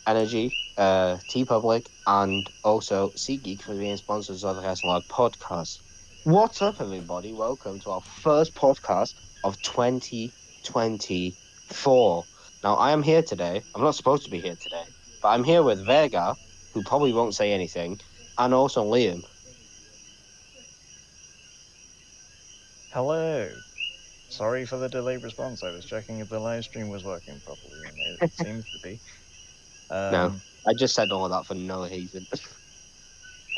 Energy, T-Public, and also SeatGeek for being sponsors of the Wrestle Arc Podcast. What's up, everybody? Welcome to our first podcast of 2024. Now, I am here today. I'm not supposed to be here today, but I'm here with Vega, who probably won't say anything, and also Liam. Hello. Sorry for the delayed response. I was checking if the live stream was working properly, and it seems to be. No, Um, I just said all of that for no reason.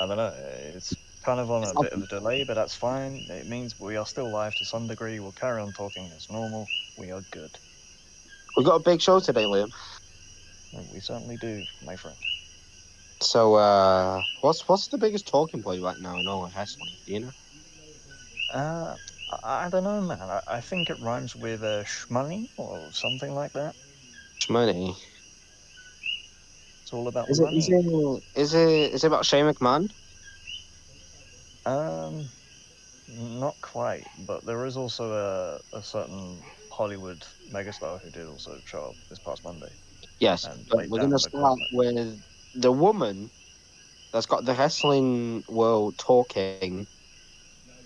I don't know. It's kind of on It's a not- bit of a delay, but that's fine. It means we are still live to some degree. We'll carry on talking as normal. We are good. We've got a big show today, Liam. And we certainly do, my friend. So, what's the biggest talking point right now in all of wrestling? Do you know? Uh, I don't know, man. I think it rhymes with shmoney or something like that. Money. It's all about Is it is money. it is it is it about Shane McMahon? Um, Not quite, but there is also a certain Hollywood megastar who did also show up this past Monday Yes, and but laid we're down gonna the start gauntlet. with the woman that's got the wrestling world talking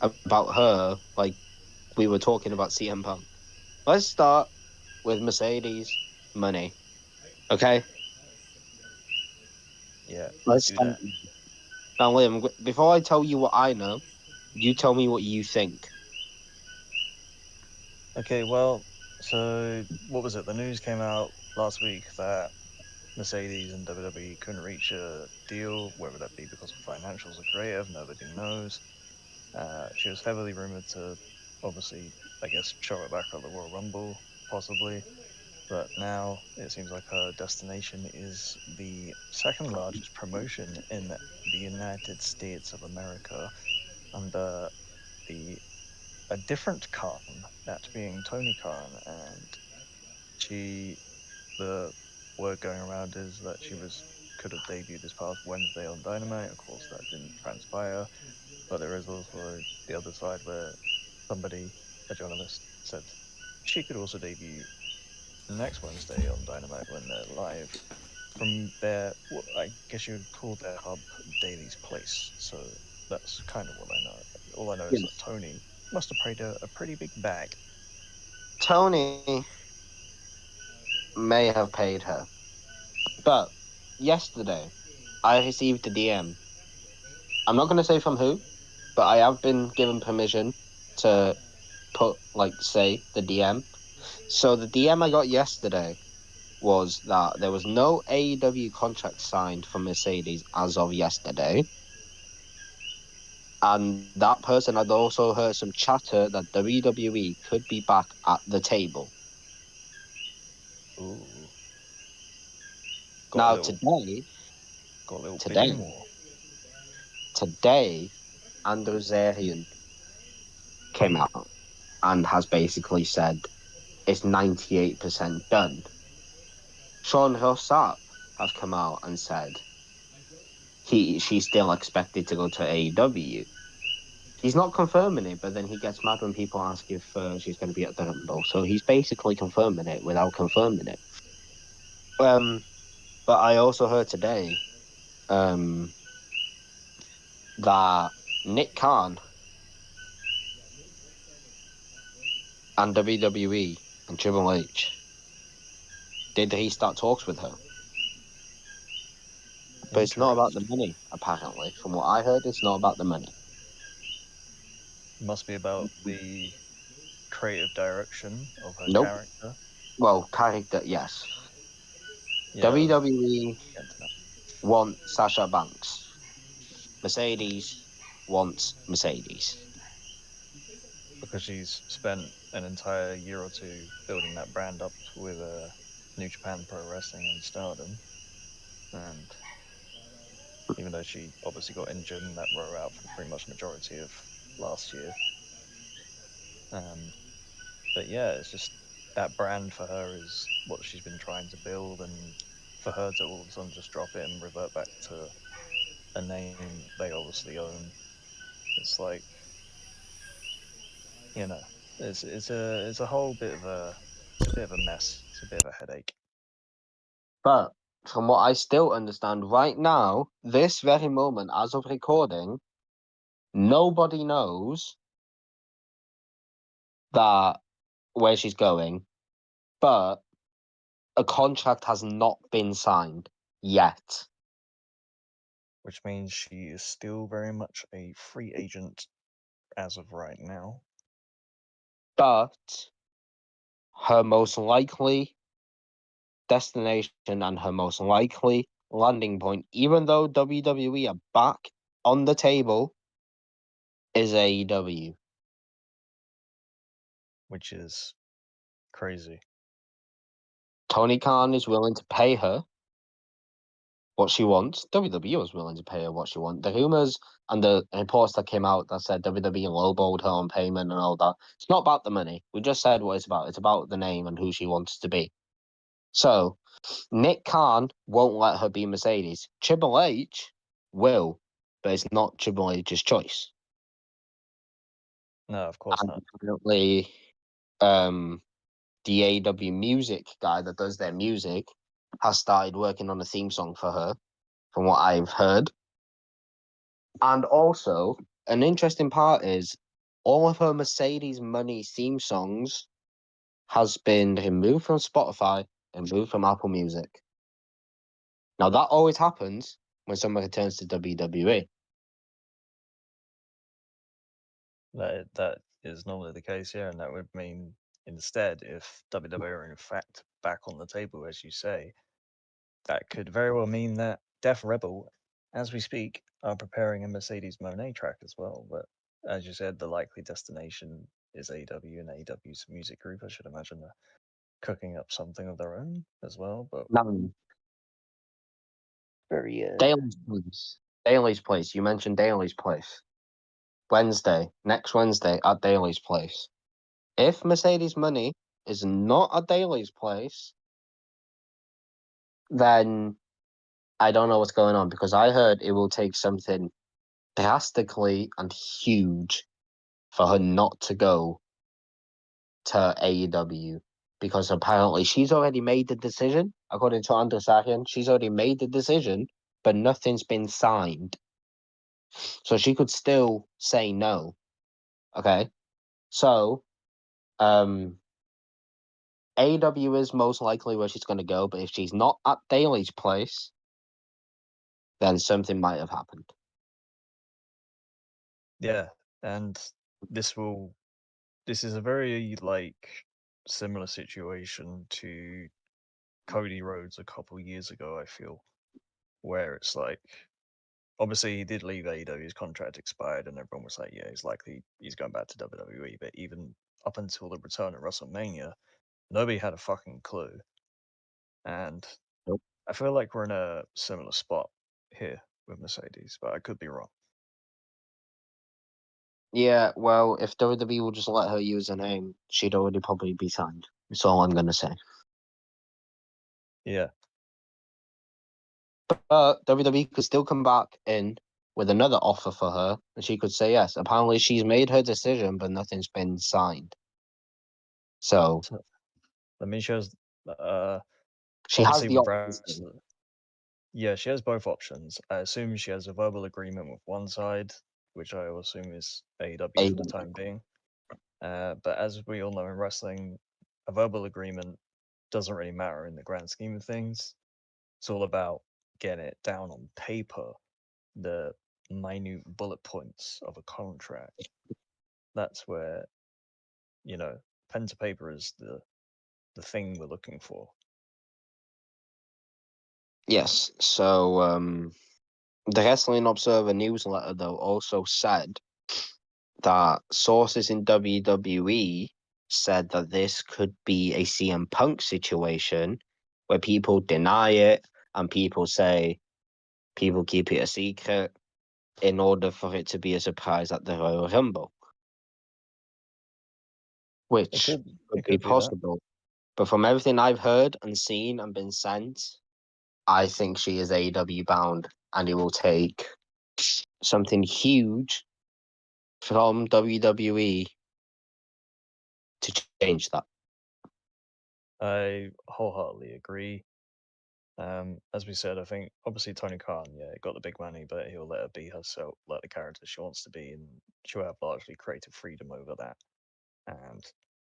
about her like we were talking about CM Punk. Let's start with Mercedes money. Okay, Yeah, let's do start. that. Now, Liam, before I tell you what I know, you tell me what you think. Okay, well, so what was it? The news came out last week that Mercedes and WWE couldn't reach a deal, whether that be because of financials or creative, nobody knows. She was heavily rumored to, obviously, I guess, show it back at the Royal Rumble, possibly. But now it seems like her destination is the second largest promotion in the United States of America under the a different Khan, that being Tony Khan, and she the word going around is that she was could have debuted this past Wednesday on Dynamite. Of course, that didn't transpire. But there is also the other side where somebody, a journalist, said she could also debut next Wednesday on Dynamite when they're live from their, I guess you would call their hub Daly's Place. So that's kind of what I know. All I know is that Yes, Tony must have paid a pretty big bag. Tony may have paid her, but yesterday I received a DM. I'm not going to say from who, but I have been given permission to say the DM. So the DM I got yesterday was that there was no AEW contract signed for Mercedes as of yesterday. And that person had also heard some chatter that WWE could be back at the table. Ooh, got a Now little, got a little today, bidding war. today, Androzarian came out and has basically said it's 98% done. Sean Rossap has come out and said she's still expected to go to AEW. He's not confirming it, but then he gets mad when people ask if she's going to be at the Rumble. So he's basically confirming it without confirming it. Um, but I also heard today um, that Nick Khan and WWE and Triple H did restart talks with her. But it's not about the Interesting. money, apparently. From what I heard, it's not about the money. Must be about the creative direction of her Nope. character. Well, character, yes. Yeah, I was WWE getting to that. want Sasha Banks. Mercedes wants Mercedes. Because she's spent an entire year or two building that brand up with New Japan Pro Wrestling and Stardom, and even though she obviously got injured and that wrote her out for pretty much the majority of last year, um, but yeah, it's just that brand for her is what she's been trying to build, and for her to all of a sudden just drop it and revert back to a name they obviously own, it's like, you know, it's a whole bit of a it's a bit of a mess. It's a bit of a headache. But from what I still understand right now, this very moment, as of recording, nobody knows that where she's going, but a contract has not been signed yet. Which means she is still very much a free agent as of right now. But her most likely destination and her most likely landing point, even though WWE are back on the table, is AEW. Which is crazy. Tony Khan is willing to pay her what she wants. WWE was willing to pay her what she wants. The rumors and the reports that came out that said WWE lowballed her on payment and all that. It's not about the money. We just said what it's about. It's about the name and who she wants to be. So Nick Khan won't let her be Mercedes. Triple H will, but it's not Triple H's choice. No, of course not. Apparently, the AEW music guy that does their music has started working on a theme song for her, from what I've heard. And also, an interesting part is all of her Mercedes Money theme songs has been removed from Spotify and moved from Apple Music. Now, that always happens when someone returns to WWE. That is normally the case here, and that would mean instead, if WWE are in fact back on the table, as you say, that could very well mean that Def Rebel, as we speak, are preparing a Mercedes Monet track as well. But as you said, the likely destination is AEW, and AEW's music group, I should imagine, are cooking up something of their own as well. But Now, very Daly's Place. Daly's Place. You mentioned Daly's Place. Next Wednesday at Daly's Place. If Mercedes Money is not at Daly's Place, then I don't know what's going on, because I heard it will take something drastically and huge for her not to go to AEW, because apparently she's already made the decision. According to Andrew Sakian, she's already made the decision, but nothing's been signed. So she could still say no. Okay. So AEW is most likely where she's going to go, but if she's not at Daly's Place, then something might have happened. yeah, and this is a very similar situation to Cody Rhodes a couple years ago, I feel, where it's like obviously he did leave AEW, his contract expired, and everyone was like, yeah, he's going back to WWE. But even up until the return at WrestleMania, nobody had a fucking clue. And Nope. I feel like we're in a similar spot here with Mercedes, but I could be wrong. Yeah, well, if WWE will just let her use her name, she'd already probably be signed. That's all I'm going to say. Yeah. But WWE could still come back in with another offer for her, and she could say yes. Apparently, she's made her decision, but nothing's been signed. So Let me show. she has Obviously, the with option. yeah, she has both options. I assume she has a verbal agreement with one side, which I will assume is AEW for the time being. But as we all know in wrestling, a verbal agreement doesn't really matter in the grand scheme of things. It's all about getting it down on paper, the minute bullet points of a contract. That's where, pen to paper is the thing we're looking for. Yes. So the Wrestling Observer newsletter, though, also said that sources in WWE said that this could be a CM Punk situation where people deny it and people keep it a secret in order for it to be a surprise at the Royal Rumble, which It could be could be that. possible. But from everything I've heard and seen and been sent, I think she is AEW bound, and it will take something huge from WWE to change that. I wholeheartedly agree. As we said, I think obviously Tony Khan, yeah, got the big money, but he'll let her be herself, like the character she wants to be, and she'll have largely creative freedom over that. And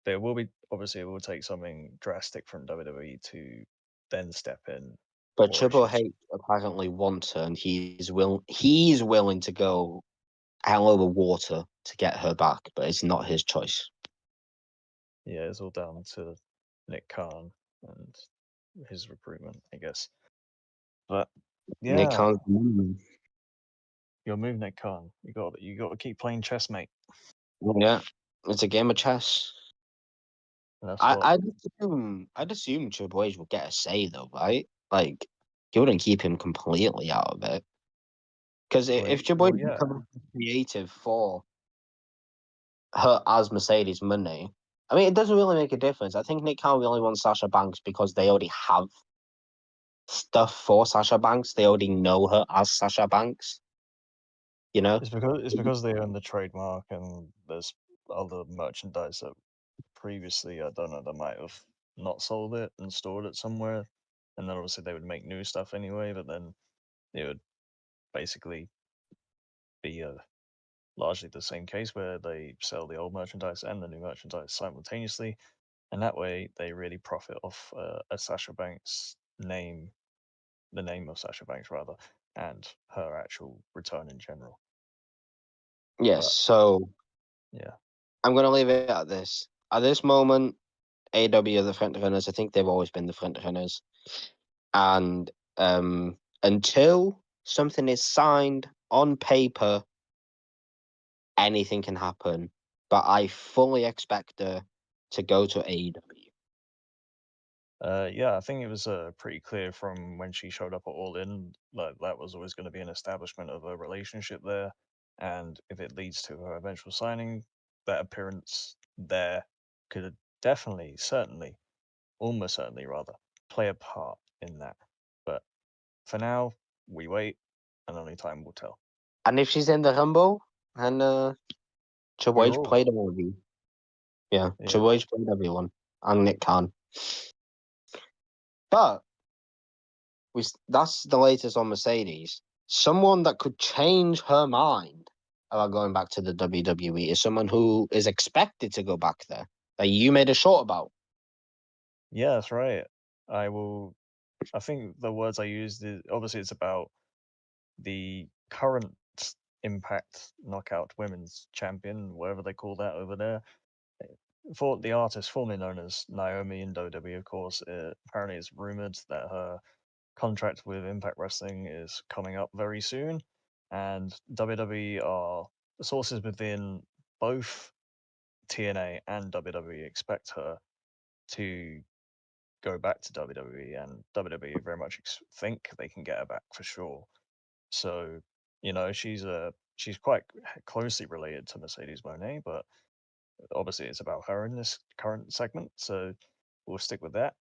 there will be obviously it will take something drastic from WWE to then step in, But or Triple she's H apparently wants her, and he's willing to go hell over water to get her back, but it's not his choice. yeah, it's all down to Nick Khan and his recruitment, I guess. But Nick yeah, Khan's your move, Nick Khan. You got to keep playing chess, mate. yeah, it's a game of chess. And that's what I'd assume Triple H would get a say though, right? Like he wouldn't keep him completely out of it. Because if Triple H yeah. becomes creative for her as Mercedes money, I mean, it doesn't really make a difference. I think Nick Khan really wants Sasha Banks because they already have stuff for Sasha Banks. They already know her as Sasha Banks. You know? It's because they own the trademark and there's other merchandise that previously I don't know they might have not sold it and stored it somewhere, and then obviously they would make new stuff anyway, but then it would basically be largely the same case where they sell the old merchandise and the new merchandise simultaneously, and that way they really profit off a Sasha Banks name, the name of Sasha Banks rather, and her actual return in general. Yes. But So yeah, I'm gonna leave it at this. At this moment, AEW are the front runners. I think they've always been the front runners. And until something is signed on paper, anything can happen. But I fully expect her to go to AEW. yeah, I think it was pretty clear from when she showed up at All In, like that was always going to be an establishment of a relationship there, and if it leads to her eventual signing, that appearance there could definitely, certainly, almost certainly rather, play a part in that. But for now, we wait, and only time will tell. And if she's in the Rumble, and Triple We're H all played in. everyone. Yeah, Yeah. Triple H played everyone. And Nick Khan. But that's the latest on Mercedes. Someone that could change her mind about going back to the WWE is someone who is expected to go back there. That you made a short about. Yeah, that's right. I will. I think the words I used is obviously it's about the current Impact Knockout Women's Champion, whatever they call that over there. For the artist formerly known as Naomi in WWE, of course, apparently it's rumored that her contract with Impact Wrestling is coming up very soon, and WWE are sources within both TNA and WWE expect her to go back to WWE, and WWE very much think they can get her back for sure. So, she's quite closely related to Mercedes Moné, but obviously it's about her in this current segment, so we'll stick with that.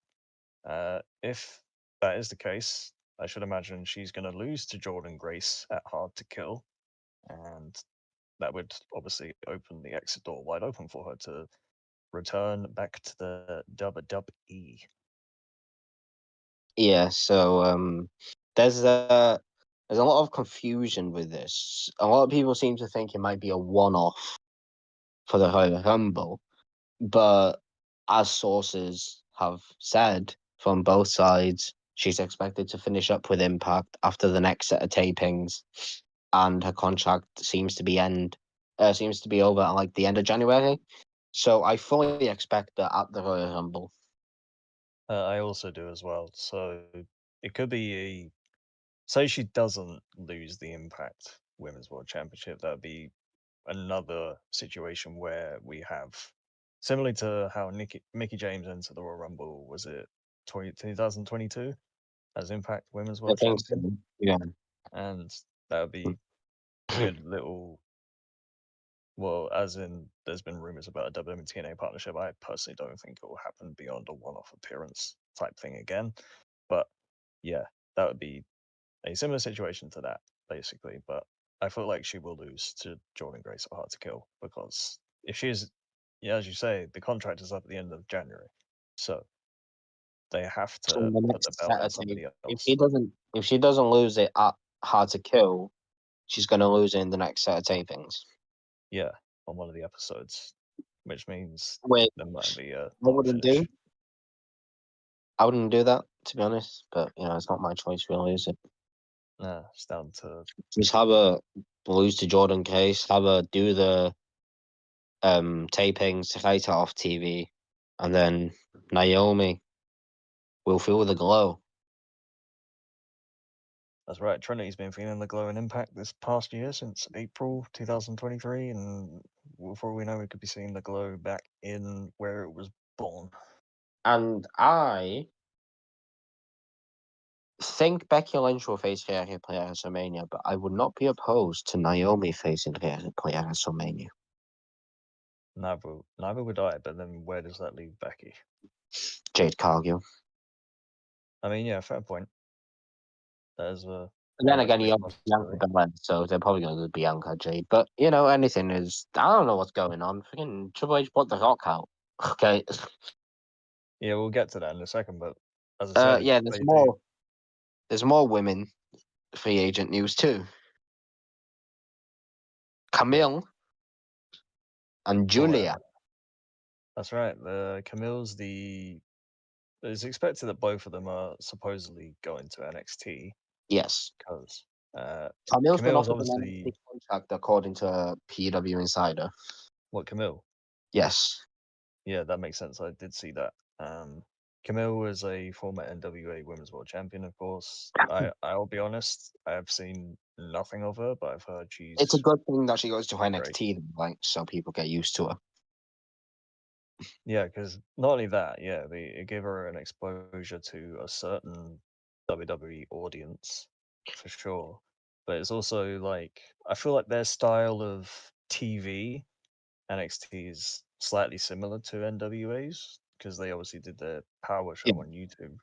If that is the case, I should imagine she's going to lose to Jordan Grace at Hard to Kill, and that would obviously open the exit door wide open for her to return back to the WWE. Yeah, so there's a lot of confusion with this. A lot of people seem to think it might be a one-off for the Royal Rumble, but as sources have said from both sides, she's expected to finish up with Impact after the next set of tapings, and her contract seems to be over at like the end of January. So I fully expect that at the Royal Rumble. I also do as well. So it could be say she doesn't lose the Impact Women's World Championship. That'd be another situation where we have similarly to how Mickey James entered the Royal Rumble. Was it 2022 as Impact Women's I World think so. Champion? Yeah. And that would be a good little. Well, as in, there's been rumors about a WWE TNA partnership. I personally don't think it will happen beyond a one-off appearance type thing again. But yeah, that would be a similar situation to that, basically. But I feel like she will lose to Jordan Grace at Hard to Kill because if she's, yeah, as you say, the contract is up at the end of January. So they have So to in the put the next belt set on of tape, somebody if else. she doesn't lose it at Hard to Kill, she's gonna lose it in the next set of tapings. Yeah, on one of the episodes, which means Which there might be a I not a wouldn't finish. do. I wouldn't do that, to be honest. But it's not my choice really, is it? Nah, it's down to Just have her lose to Jordan Case, have her do the tapings, fight it off TV, and then Naomi will feel the glow. that's right. Trinity's been feeling the glow and impact this past year since April 2023, and before we know, we could be seeing the glow back in where it was born. And I think Becky Lynch will face Rhea Ripley at WrestleMania, but I would not be opposed to Naomi facing Rhea Ripley at WrestleMania. Neither would I, but then where does that leave Becky? Jade Cargill. I mean, yeah, fair point. There's a. And then Another again, you big have Bianca possibility. Belair, so they're probably going to do Bianca Jade. But, anything is. I don't know what's going on. Freaking Triple H brought the Rock out. Okay. Yeah, we'll get to that in a second, but as I said, Yeah, there's more. There's more women free agent news too. Camille and Julia. That's right. The Camille's it's expected that both of them are supposedly going to NXT Yes. because Camille's been Camille's offered an obviously NXT contract according to a PW Insider. what Camille. Yes. Yeah, that makes sense. I did see that. Camille was a former NWA Women's World Champion, of course. I'll be honest, I have seen nothing of her, but I've heard It's a she's good thing that she goes to great. NXT, so people get used to her. Yeah, because not only that, yeah, it gave her an exposure to a certain WWE audience for sure. But it's also like I feel like their style of TV, NXT is slightly similar to NWA's because they obviously did their Power Show Yeah. on YouTube.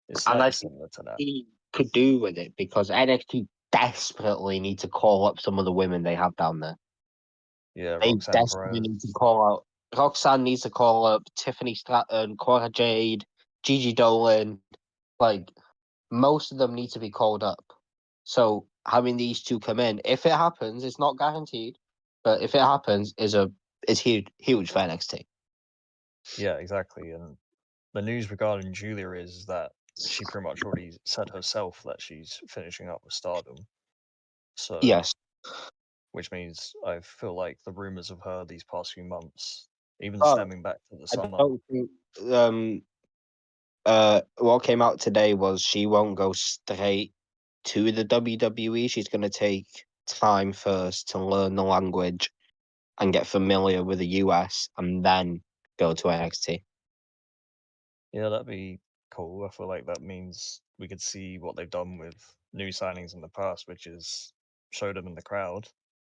It's And I slightly think similar to that. he could do with it because NXT desperately need to call up some of the women they have down there. Yeah, They Roxanne desperately Perez. need to call out. Roxanne needs to call up Tiffany Stratton, Cora Jade, Gigi Dolan. Like, most of them need to be called up. So having these two come in, if it happens, it's not guaranteed, but if it happens, is huge for NXT. Yeah, exactly. And the news regarding Julia is that she pretty much already said herself that she's finishing up with Stardom. So Yes. which means I feel like the rumors of her these past few months, even But stemming back to the I summer. don't think what came out today was she won't go straight to the WWE. She's going to take time first to learn the language and get familiar with the US and then go to NXT. Yeah, that'd be cool. I feel like that means we could see what they've done with new signings in the past, which is show them in the crowd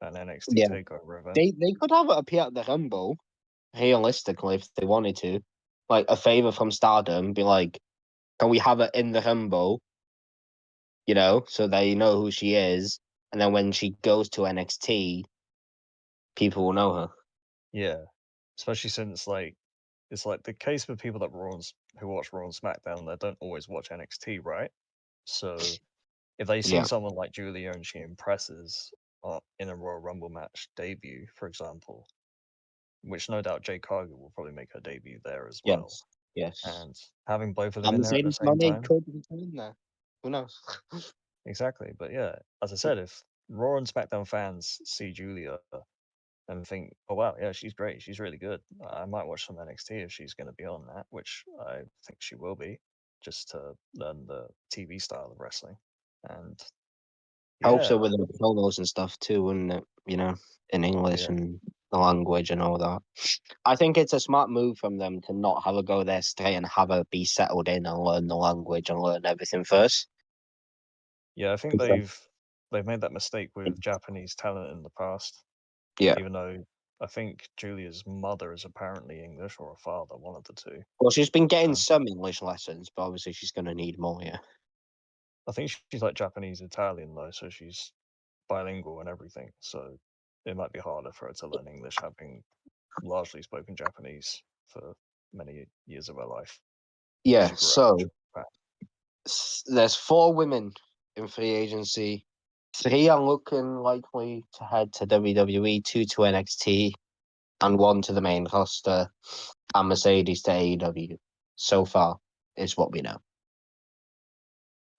at NXT Yeah. Takeover event. They could have it appear at the Rumble, realistically, if they wanted to. Like a favor from Stardom, be like, can we have it in the Rumble? So they know who she is, and then when she goes to NXT, people will know her. Yeah, especially since it's like the case with people that who watch Raw and SmackDown that don't always watch NXT, right? So if they see Yeah. someone like Julia and she impresses in a Royal Rumble match debut, for example, which no doubt Jay Cargill will probably make her debut there as well. Yes. Yes. And having both of them And in there at the Mercedes same Moné time, could return there. Who knows? exactly. But yeah, as I said, if Raw and SmackDown fans see Julia and think, "Oh wow, yeah, she's great, she's really good," I might watch some NXT if she's going to be on that, which I think she will be, just to learn the TV style of wrestling. And Helps her yeah, with the promos and stuff too, and in English yeah. and the language and all that. I think it's a smart move from them to not have her go there straight and have her be settled in and learn the language and learn everything first. Yeah, I think they've made that mistake with Japanese talent in the past. Yeah. Even though I think Julia's mother is apparently English or her father, one of the two. Well, she's been getting Um, some English lessons, but obviously she's going to need more. Yeah. I think she's like Japanese Italian though, so she's bilingual and everything. So it might be harder for her to learn English, having largely spoken Japanese for many years of her life. Yeah, She grew so up. Japan. there's 4 women in free agency. 3 are looking likely to head to WWE, 2 to NXT, and 1 to the main roster, and Mercedes to AEW. So far, is what we know.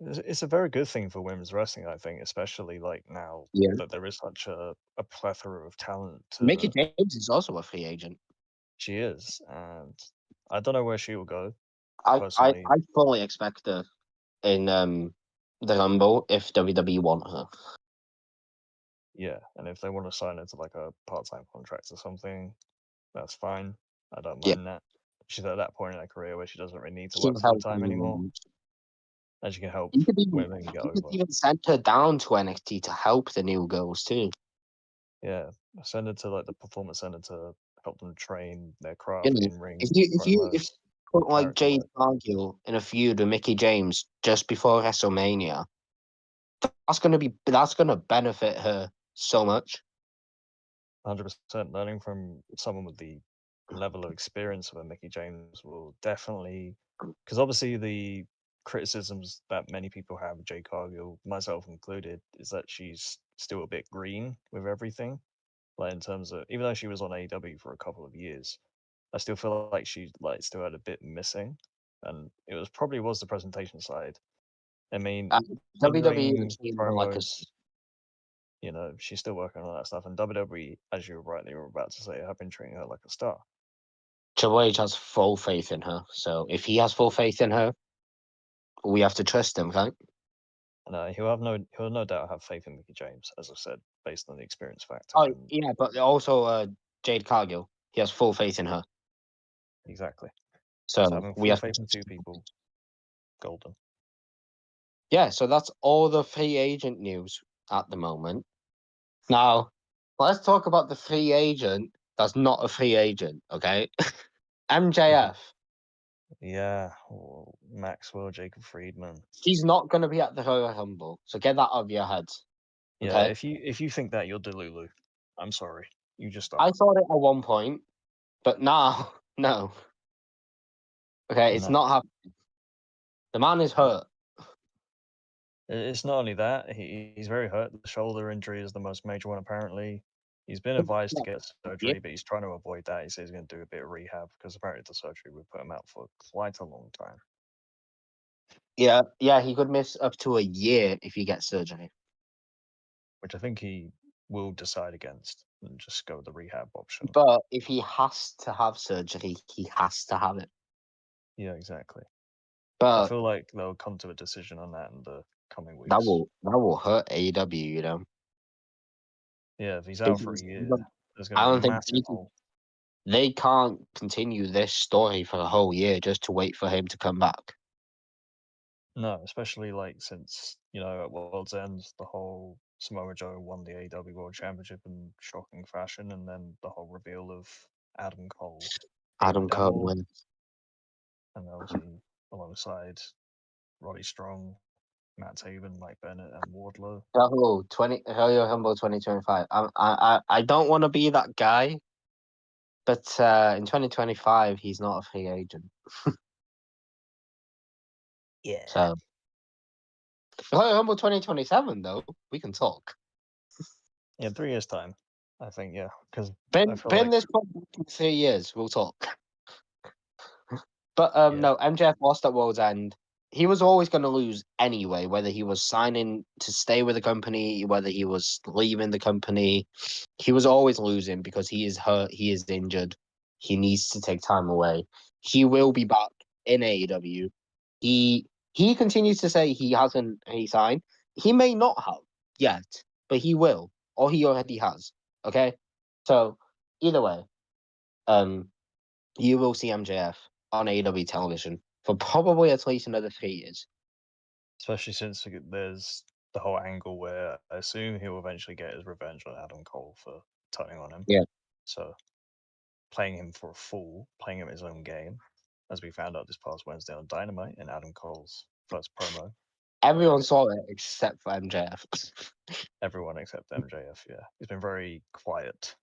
It's a very good thing for women's wrestling, I think, especially like now Yeah. that there is such a plethora of talent. Mickey James is also a free agent. She is, and I don't know where she will go. I Personally, fully expect her in the Rumble if WWE want her. yeah, and if they want to sign her to like a part-time contract or something, that's fine. I don't Yeah. mind that. She's at that point in her career where she doesn't really need to She work can full help time anymore, anyone. and she can help You could even women get you could over. even send her down to NXT to help the new girls too. Yeah, send her to like the performance center to help them train their You craft know, in ring if you promos, put like character Jade work. Cargill in a feud with Mickey James just before WrestleMania, that's gonna benefit her so much. 100% learning from someone with the level of experience of a Mickey James will definitely, because obviously the criticisms that many people have of Jay Cargill, myself included, is that she's still a bit green with everything. Like in terms of, even though she was on AEW for a couple of years, I still feel like she like still had a bit missing, and it was the presentation side. I mean, in WWE ring is treating her like a promos, she's still working on that stuff. And WWE, as you rightly were about to say, have been treating her like a star. Triple H has full faith in her. So if he has full faith in her, we have to trust him, right? And he'll no doubt have faith in Mickey James, as I said, based on the experience factor. Oh And yeah, but also Jade Cargill, he has full faith in her. exactly. So So having we full have faith in two people, golden. yeah. So that's all the free agent news at the moment. Now let's talk about the free agent that's not a free agent. Okay, MJF. Yeah, Maxwell, Jacob Friedman. He's not going to be at the Royal Rumble. So get that out of your head. Yeah, Okay. if you think that, you're Delulu. I'm sorry, you just I are. thought it at one point, but now no. Okay, it's No, not happening. The man is no. hurt. It's not only that, he's very hurt. The shoulder injury is the most major one, apparently. He's been advised to get Yeah, surgery, but he's trying to avoid that. He says he's going to do a bit of rehab because apparently the surgery would put him out for quite a long time. yeah. He could miss up to a year if he gets surgery. Which I think he will decide against and just go with the rehab option. But if he has to have surgery, he has to have it. Yeah, exactly. I But feel like they'll come to a decision on that in the coming weeks. that will hurt AEW. You know. Yeah, if he's out for a Because year, there's going I to be a don't think massive hole. they can't continue this story for a whole year just to wait for him to come back. No, especially like since, at World's End, the whole Samoa Joe won the AEW World Championship in shocking fashion, and then the whole reveal of Adam Cole being the Adam Cole devil, wins. and obviously alongside Roddy Strong, Matt Taven, Mike Bennett, and Wardlow. Rahul, Royal Rumble 2025. I don't want to be that guy, but in 2025 he's not a free agent. Yeah. So Royal Rumble 2027 though, we can talk. Yeah, 3 years' time, I think, yeah. Because I Been feel been like, this for 3 years, we'll talk. But yeah, no, MJF lost at World's End. He was always going to lose anyway, whether he was signing to stay with the company, whether he was leaving the company. He was always losing because he is hurt, he is injured. He needs to take time away. He will be back in AEW. He continues to say he hasn't signed. He may not have yet, but he will, or he already has. Okay, so either way, you will see MJF on AEW television for probably at least another 3 years. especially since there's the whole angle where I assume he'll eventually get his revenge on Adam Cole for turning on him. Yeah. So playing him for a fool, playing him his own game, as we found out this past Wednesday on Dynamite in Adam Cole's first promo. Everyone saw it except for MJF. Everyone except MJF, yeah. He's been very quiet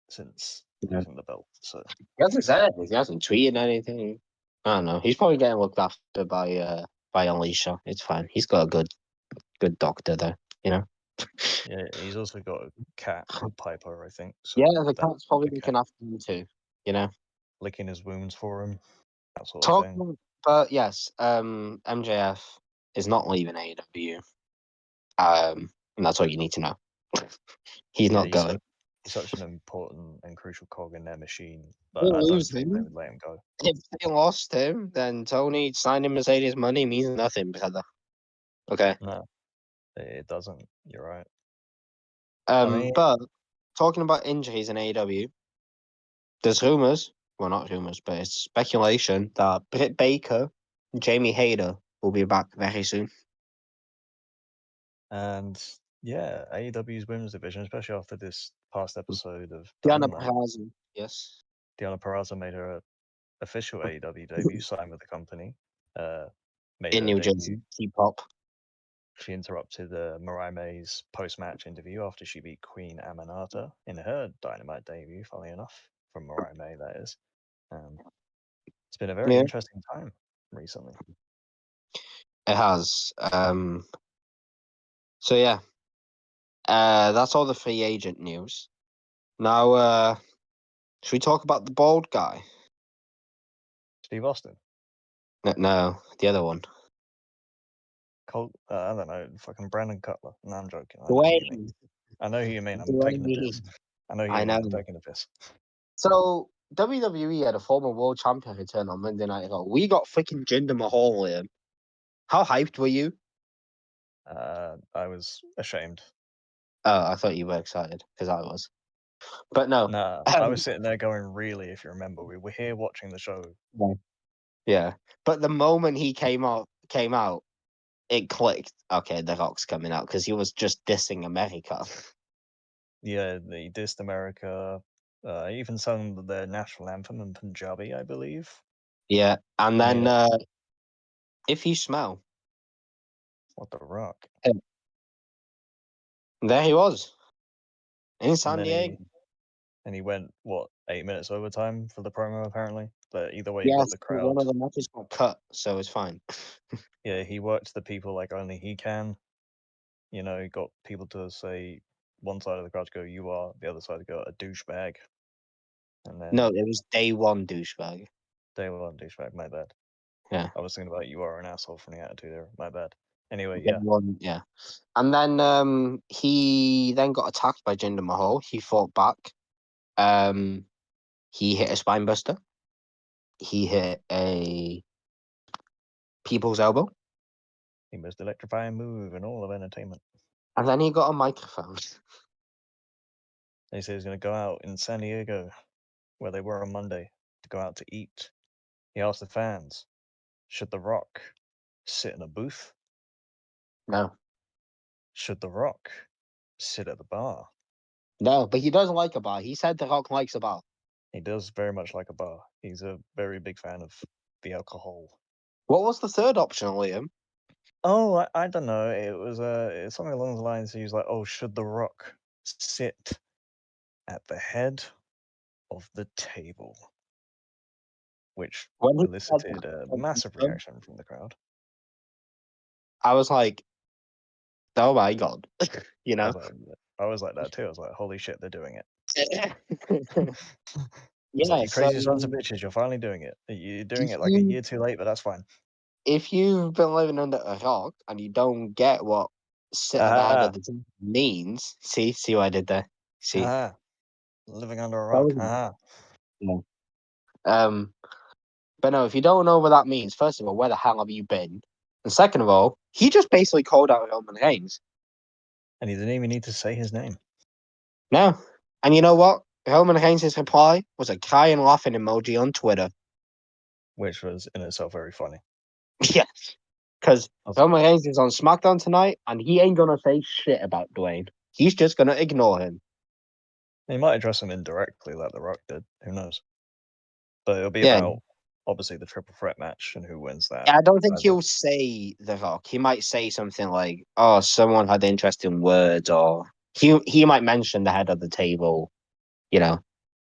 since Yeah. losing the belt. So He hasn't said anything. He hasn't tweeted anything. I don't know. He's probably getting looked after by Alicia. It's fine. He's got a good doctor there. You know. Yeah, he's also got a cat called Piper, I think. So Yeah, the that cat's probably the cat looking after him too. You know. licking his wounds for him, that sort of thing. Talking, but yes, MJF is not leaving AEW. And that's all you need to know. He's Yeah, not going. he's such an important and crucial cog in their machine, They but I don't lose think they him. would let him go. If they lost him, then Tony signing Mercedes money means nothing, brother. Okay. No, it doesn't. You're right. I mean, But talking about injuries in AEW, there's rumors, well, not rumors, but it's speculation that Britt Baker and Jamie Hayter will be back very soon. and yeah, AEW's women's division, especially after this past episode of Diana Dynamite, Peraza, yes. Diana Peraza made her official AEW debut, signed with the company, made In her New debut. Jersey, T-pop. She interrupted Mariah May's post-match interview after she beat Queen Aminata in her Dynamite debut, funnily enough, from Mariah May, that is. It's been a very Yeah, interesting time recently. it has. So yeah, that's all the free agent news. Now, should we talk about the bald guy? Steve Austin, No, the other one. Colt, I don't know, fucking Brandon Cutler. No, I'm joking. I know who you mean. Dwayne. I know who you mean. I'm taking the piss. Dwayne. I know who I you know. mean. I'm taking the piss. So WWE had a former world champion return on Monday Night Raw. We got freaking Jinder Mahal in. How hyped were you? I was ashamed. Oh, I thought you were excited because I was. But no. Nah, I was sitting there going, really, if you remember, we were here watching the show. Yeah. But the moment he came out, it clicked. Okay, The Rock's coming out because he was just dissing America. Yeah, he dissed America. Even sung the national anthem in Punjabi, I believe. Yeah. And I mean, then if you smell, what the Rock? there he was in And San then Diego. he went, what, 8 minutes overtime for the promo, apparently? But either way, he got Yes, the but crowd. one of the matches got cut, so it's fine. Yeah, he worked the people like only he can. You know, he got people to say, one side of the crowd to go, "You are," the other side to go, "A douchebag." And then No, it was day one douchebag. they were douchebag, my bad. Yeah. I was thinking about "You are an asshole" from the Attitude Era, my bad. Anyway, Day yeah. one, yeah. And then he then got attacked by Jinder Mahal. He fought back. He hit a spine buster. He hit a people's elbow. He most electrifying move in all of entertainment. And then he got a microphone. He said he's going to go out in San Diego, where they were on Monday, to go out to eat. He asked the fans, should The Rock sit in a booth? No. Should The Rock sit at the bar? No, but he doesn't like a bar. He said The Rock likes a bar. He does very much like a bar. He's a very big fan of the alcohol. What was the third option, Liam? Oh, I don't know. It was it's something along the lines. He was like, "Oh, should The Rock sit at the head of the table?" Which When he said elicited a that, massive reaction from the crowd. I was like, oh my God. You know? I was like that too. I was like, "Holy shit, they're doing it!" I was like, Yeah, "You crazy sons of bitches, you're finally doing it. You're doing it like a year too late, but that's fine." if you've been living under a rock and you don't get what sit at the head of Aha, the table means, see what I did there? See, aha, living under a that rock. was Aha. yeah. But no, if you don't know what that means, first of all, where the hell have you been? And second of all, he just basically called out Roman Reigns. And he didn't even need to say his name. No, and you know what? Roman Reigns' reply was a crying, laughing emoji on Twitter. Which was in itself very funny. Yes, because Roman Reigns is on SmackDown tonight, and he ain't gonna say shit about Dwayne. He's just gonna ignore him. He might address him indirectly like The Rock did. Who knows? But it'll be Yeah. about, obviously, the triple threat match and who wins that. I don't think either. he'll say The Rock. He might say something like, "Oh, someone had interesting words," or he might mention the head of the table. You know,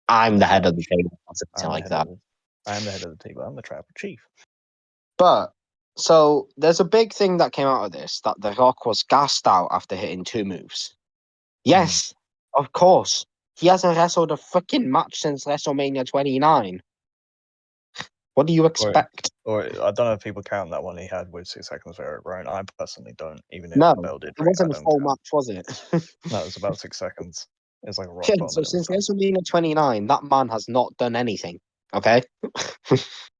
I'm the head of the table, or something I'm the like head that. of I am the head of the table. I'm the tribal chief. But so there's a big thing that came out of this that The Rock was gassed out after hitting 2 moves. Yes, of course. He hasn't wrestled a freaking match since WrestleMania 29. What do you expect? Or I don't know if people count that one he had with 6 seconds for Eric Rowan. I personally don't, even if No, the bell did it ring. I wasn't a don't full count. match, was it? No, it was about 6 seconds. It was like a rock Yeah, bottom. so And it was since done. WrestleMania 29, that man has not done anything. Okay?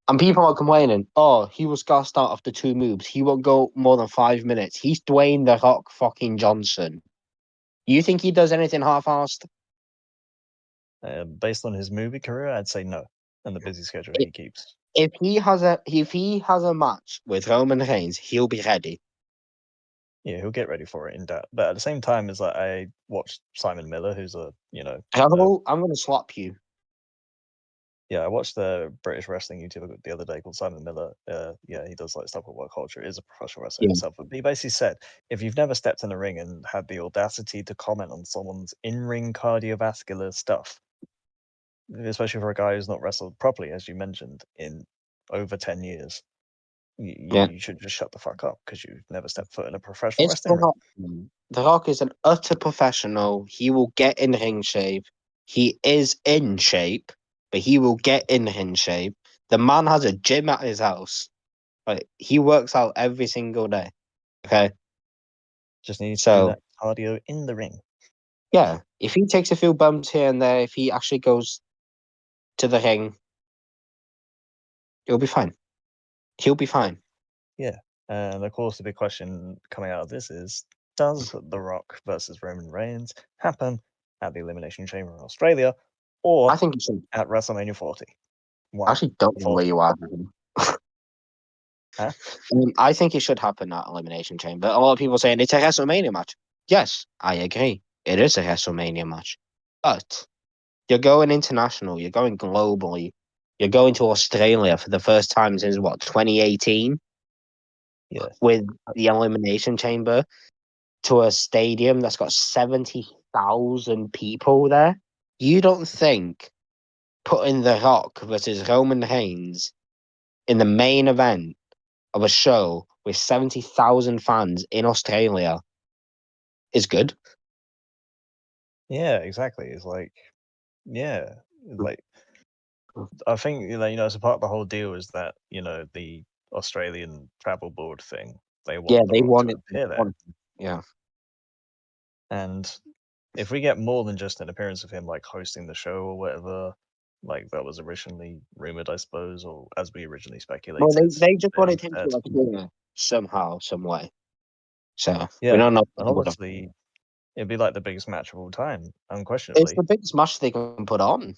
And people are complaining, oh, he was gassed out after 2 moves. He won't go more than 5 minutes. He's Dwayne The Rock fucking Johnson. You think he does anything half-assed? Based on his movie career, I'd say no. And the busy schedule he keeps. If he has a match with Roman Reigns, he'll be ready. Yeah, he'll get ready for it in doubt. But at the same time, it's like I watched Simon Miller, who's a Rahul, I'm gonna slap you. Yeah, I watched the British wrestling YouTuber the other day called Simon Miller. Yeah, he does like stuff with work culture. Is a professional wrestler himself. But he basically said, if you've never stepped in a ring and had the audacity to comment on someone's in-ring cardiovascular stuff, especially for a guy who's not wrestled properly, as you mentioned, in over 10 years, you should just shut the fuck up because you've never stepped foot in a professional It's wrestling ring. The Rock is an utter professional. He will get in ring shape. He is in shape, but he will get in ring shape. The man has a gym at his house. Like, he works out every single day. Okay. Just needs to do that cardio in the ring. Yeah. If he takes a few bumps here and there, if he actually goes to the ring, he'll be fine. He'll be fine. Yeah. And of course, the big question coming out of this is, does The Rock versus Roman Reigns happen at the Elimination Chamber in Australia or I think it should. at WrestleMania 40? I actually don't know where you are. Huh? I think it should happen at Elimination Chamber. A lot of people saying it's a WrestleMania match. Yes, I agree. It is a WrestleMania match. But you're going international. You're going globally. You're going to Australia for the first time since, 2018? Yeah. With the Elimination Chamber to a stadium that's got 70,000 people there. You don't think putting The Rock versus Roman Reigns in the main event of a show with 70,000 fans in Australia is good? Yeah, exactly. It's like, yeah, like I think as a part of the whole deal is that the Australian travel board thing. They want The They Rock want to it. appear there, Yeah. and if we get more than just an appearance of him like hosting the show or whatever, like that was originally rumored, I suppose, or as we originally speculated. Well, they just then wanted him to appear somehow, some way. So yeah, we don't know. and obviously it'd be like the biggest match of all time, It's unquestionably. the biggest match they can put on.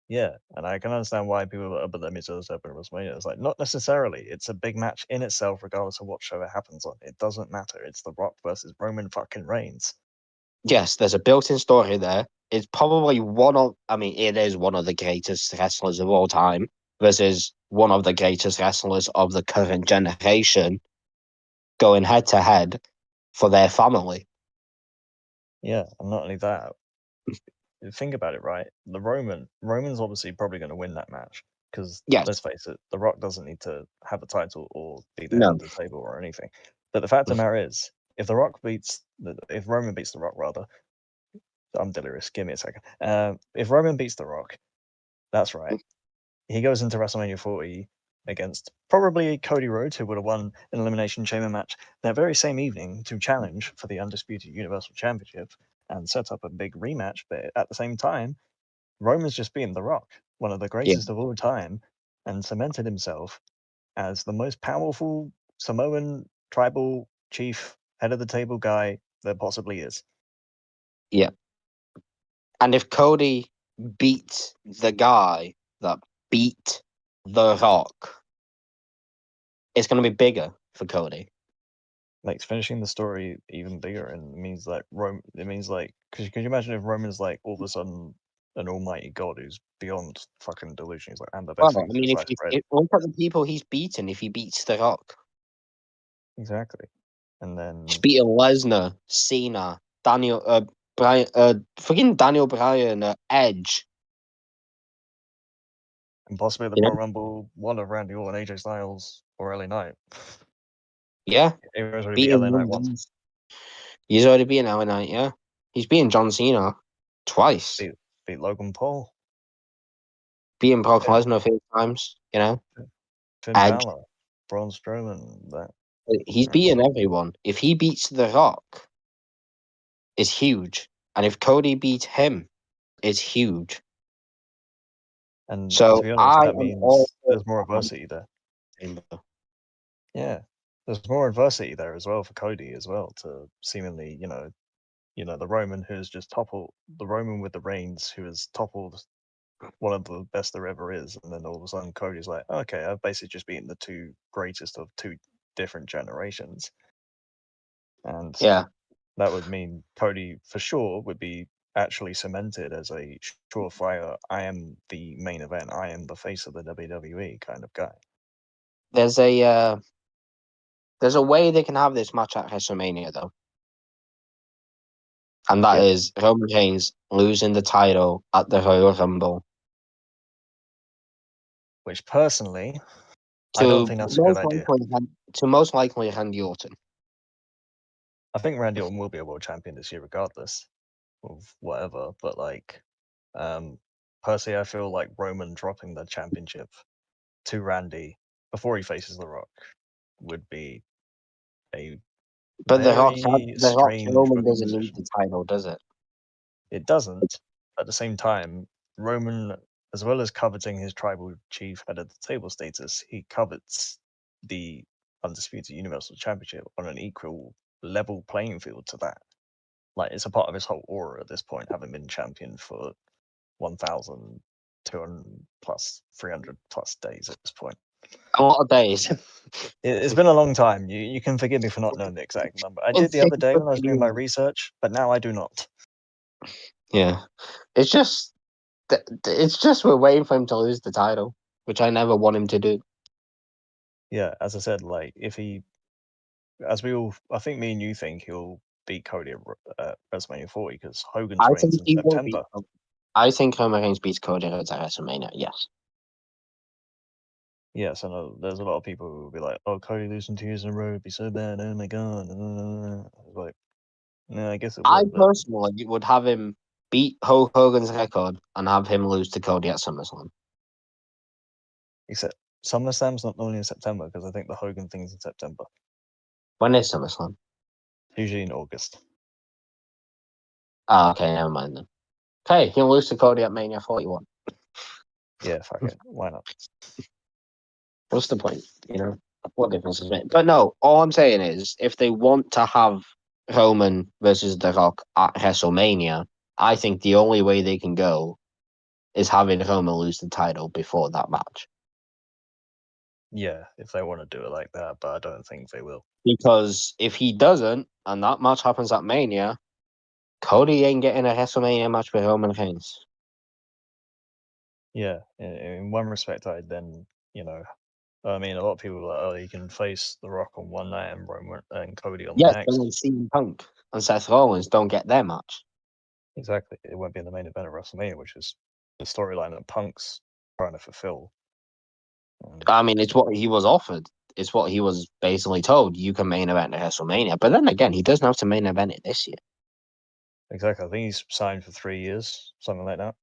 Yeah, and I can understand why people are, but let me just open WrestleMania. It's like not necessarily. It's a big match in itself, regardless of what show it happens on. It doesn't matter. It's The Rock versus Roman fucking Reigns. Yes, there's a built-in story there. It's probably it is one of the greatest wrestlers of all time versus one of the greatest wrestlers of the current generation going head to head for their family. Yeah, and not only that, think about it, right? Roman's obviously probably going to win that match because let's face it, The Rock doesn't need to have a title or be the head of the table or anything. But the fact of the matter is, if Roman beats The Rock, rather, I'm delirious. Give me a second. If Roman beats The Rock, that's right. He goes into WrestleMania 40 against probably Cody Rhodes, who would have won an Elimination Chamber match that very same evening to challenge for the Undisputed Universal Championship and set up a big rematch. But at the same time, Roman's just beaten The Rock, one of the greatest of all time, and cemented himself as the most powerful Samoan tribal chief, head of the table guy there possibly is. Yeah. And if Cody beats the guy that beat The Rock, it's going to be bigger for Cody. Like finishing the story even bigger, and it means like could you imagine if Roman's like all of a sudden an almighty god who's beyond fucking delusion? He's like, I'm the best thing since sliced bread. Look at the people he's beaten if he beats The Rock. Exactly. And then he's beaten Lesnar, Cena, Daniel Bryan, Edge. And possibly at the You know? Royal Rumble, one of Randy Orton, AJ Styles, or LA Knight. Yeah. It was already beat Beating LA Knight once. He's already beaten LA Knight, yeah. He's beaten John Cena twice. Beat Logan Paul. Beating Brock Yeah. Lesnar a few times, you know. Finn Edge. Balor, Braun Strowman. That. He's beaten everyone. If he beats The Rock, it's huge. And if Cody beats him, it's huge. And So to be honest, that am all means there's more adversity there. Yeah, there's more adversity there as well for Cody as well to seemingly, the Roman who's just toppled the Roman with the reigns who has toppled one of the best there ever is, and then all of a sudden Cody's like, okay, I've basically just beaten the two greatest of two different generations, and Yeah. that would mean Cody for sure would be actually cemented as a surefire. I am the main event. I am the face of the WWE kind of guy. There's a way they can have this match at WrestleMania though. And that is Roman Reigns losing the title at the Royal Rumble. Which personally, I don't think that's a good idea. To most likely Randy Orton. I think Randy Orton will be a world champion this year regardless of whatever, but personally I feel like Roman dropping the championship to Randy before he faces The Rock would be a But The Rock strange Roman booking doesn't need position. the title, does it? It doesn't. At the same time, Roman, as well as coveting his tribal chief head of the table status, he covets the undisputed Universal Championship on an equal level playing field to that. Like, it's a part of his whole aura at this point, having been champion for 1,200 plus 300 plus days at this point. A lot of days. It's been a long time. You can forgive me for not knowing the exact number. I did the other day when I was doing my research, but now I do not. Yeah. It's just we're waiting for him to lose the title, which I never want him to do. Yeah, as I said, like, if he, as we all, I think me and you think he'll beat Cody at WrestleMania 40 because Hogan's reigns in September. I think Roman Reigns beats Cody at WrestleMania, yes. Yes, I know there's a lot of people who will be like, oh, Cody losing 2 years in a row would be so bad, oh my god. Like, no, I guess it would. I personally would have him beat Hulk Hogan's record and have him lose to Cody at SummerSlam. Except SummerSlam's not normally in September because I think the Hogan thing's in September. When is SummerSlam? Usually in August. Oh, okay, never mind then. Okay, he'll lose to Cody at Mania 41. Yeah, fuck it. Why not? What's the point? What difference does it make? But no, all I'm saying is, if they want to have Roman versus The Rock at WrestleMania, I think the only way they can go is having Roman lose the title before that match. Yeah, if they want to do it like that, but I don't think they will. Because if he doesn't, and that match happens at Mania, Cody ain't getting a WrestleMania match with Roman Reigns. Yeah, in one respect, I mean, a lot of people are like, oh, you can face The Rock on one night and Roman and Cody on the next. Yes, but CM Punk and Seth Rollins don't get their match. Exactly. It won't be in the main event of WrestleMania, which is the storyline that Punk's trying to fulfill. I mean, it's what he was offered. It's what he was basically told. You can main event at WrestleMania. But then again, he doesn't have to main event it this year. Exactly. I think he's signed for 3 years, something like that.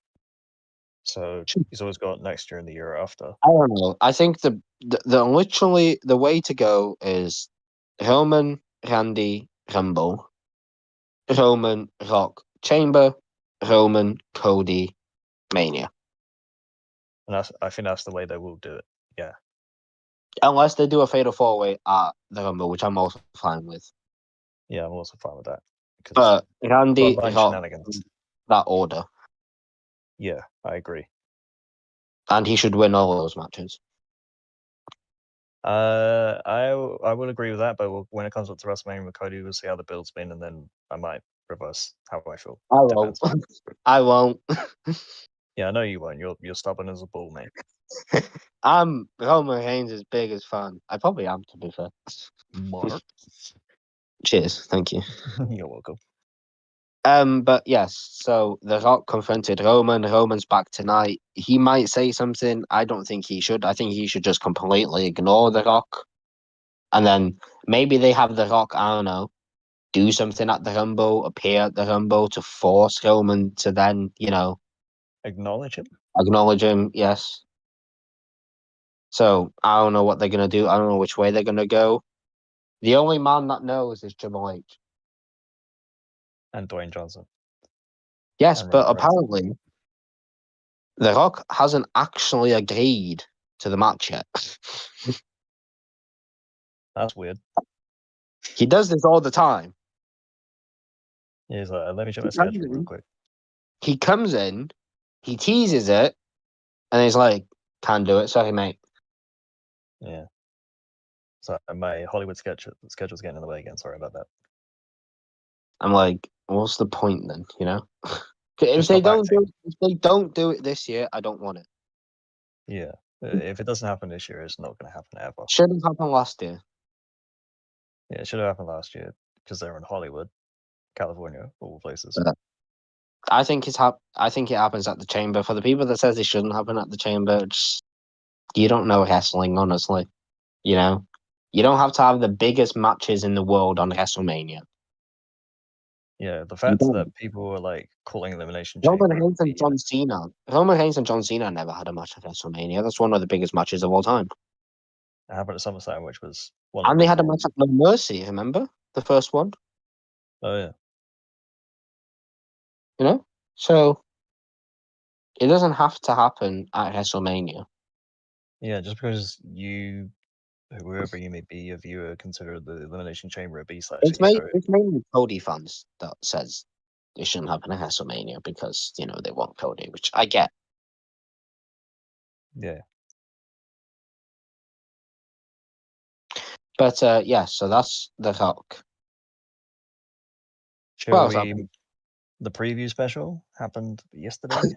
So he's always got next year and the year after. I don't know. I think the literally the way to go is Roman, Randy, Rumble, Roman, Rock, Chamber, Roman, Cody, Mania. And I think that's the way they will do it. Yeah. Unless they do a fatal 4-way at the Rumble, which I'm also fine with. Yeah, I'm also fine with that. But Randy, Rock, shenanigans. That order. Yeah, I agree. And he should win all those matches. I will agree with that, but when it comes up to WrestleMania with Cody, we'll see how the build's been, and then I might reverse how I feel. I won't. I won't. Yeah, I know you won't. You're stubborn as a bull, mate. I'm Roman Reigns' biggest fan. I probably am, to be fair. Mark. Cheers. Thank you. You're welcome. But yes, so The Rock confronted Roman. Roman's back tonight. He might say something. I don't think he should. I think he should just completely ignore The Rock. And then maybe they have The Rock, I don't know, do something at the Rumble, appear at the Rumble to force Roman to then, Acknowledge him. acknowledge him. Yes. So I don't know what they're going to do. I don't know which way they're going to go. The only man that knows is Triple H. And Dwayne Johnson. Yes, And but Roman Reigns. apparently The Rock hasn't actually agreed to the match yet. That's weird. He does this all the time. He's like, let me check my schedule real quick. He comes in, he teases it, and he's like, "Can't do it, sorry, mate." Yeah. So my Hollywood schedule's getting in the way again. Sorry about that. I'm like, what's the point then? If Just they stop don't do it this year, I don't want it. Yeah. If it doesn't happen this year, it's not going to happen ever. Should have happened last year. Yeah, it should have happened last year because they were in Hollywood, California, of all places. I think it happens at the Chamber. For the people that says it shouldn't happen at the Chamber, you don't know wrestling, honestly. You don't have to have the biggest matches in the world on WrestleMania. Yeah, the fact that people were like calling Elimination Roman Chamber. Reigns and John Cena. Roman Reigns and John Cena never had a match at WrestleMania. That's one of the biggest matches of all time. It happened at SummerSlam, which was one. And they had a match at No Mercy. Remember the first one? Oh yeah. So it doesn't have to happen at WrestleMania. Yeah, just because you, whoever you may be, a viewer, consider the Elimination Chamber a B/C. It's mainly Cody fans that says it shouldn't happen at WrestleMania because they want Cody, which I get. Yeah. But yeah, so that's The Rock. The preview special happened yesterday.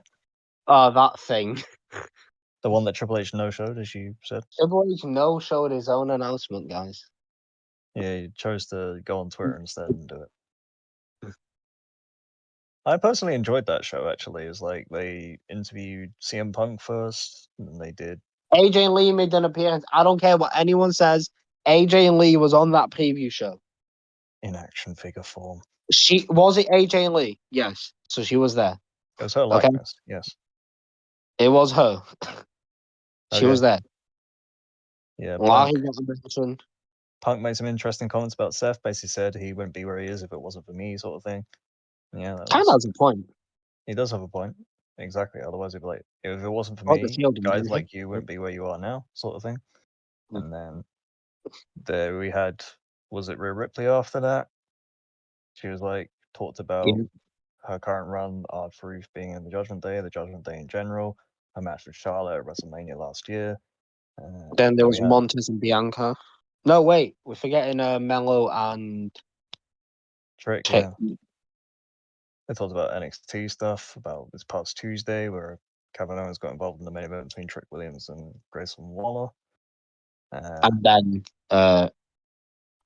Oh, that thing. The one that Triple H no-showed, as you said. Triple H no-showed his own announcement, guys. Yeah, he chose to go on Twitter instead and do it. I personally enjoyed that show, actually. It's like they interviewed CM Punk first, and they did. AJ Lee made an appearance. I don't care what anyone says. AJ Lee was on that preview show. In action figure form. Was it AJ Lee? Yes. So she was there. It was her likeness, yes. It was her. She was there. Yeah, Punk made some interesting comments about Seth. Basically said he wouldn't be where he is if it wasn't for me, sort of thing. Yeah, kind of has a point. He does have a point. Exactly. Otherwise, he'd be like, if it wasn't for me, guys like you wouldn't be where you are now, sort of thing. And then there we had, was it Rhea Ripley after that? She was like, talked about her current run, R-Truth being in the Judgment Day in general, her match with Charlotte at WrestleMania last year. Then there was Montez and Bianca. No, wait, we're forgetting Mello and Trick. Yeah. They talked about NXT stuff, about this past Tuesday where Kevin Owens got involved in the main event between Trick Williams and Grayson Waller. And then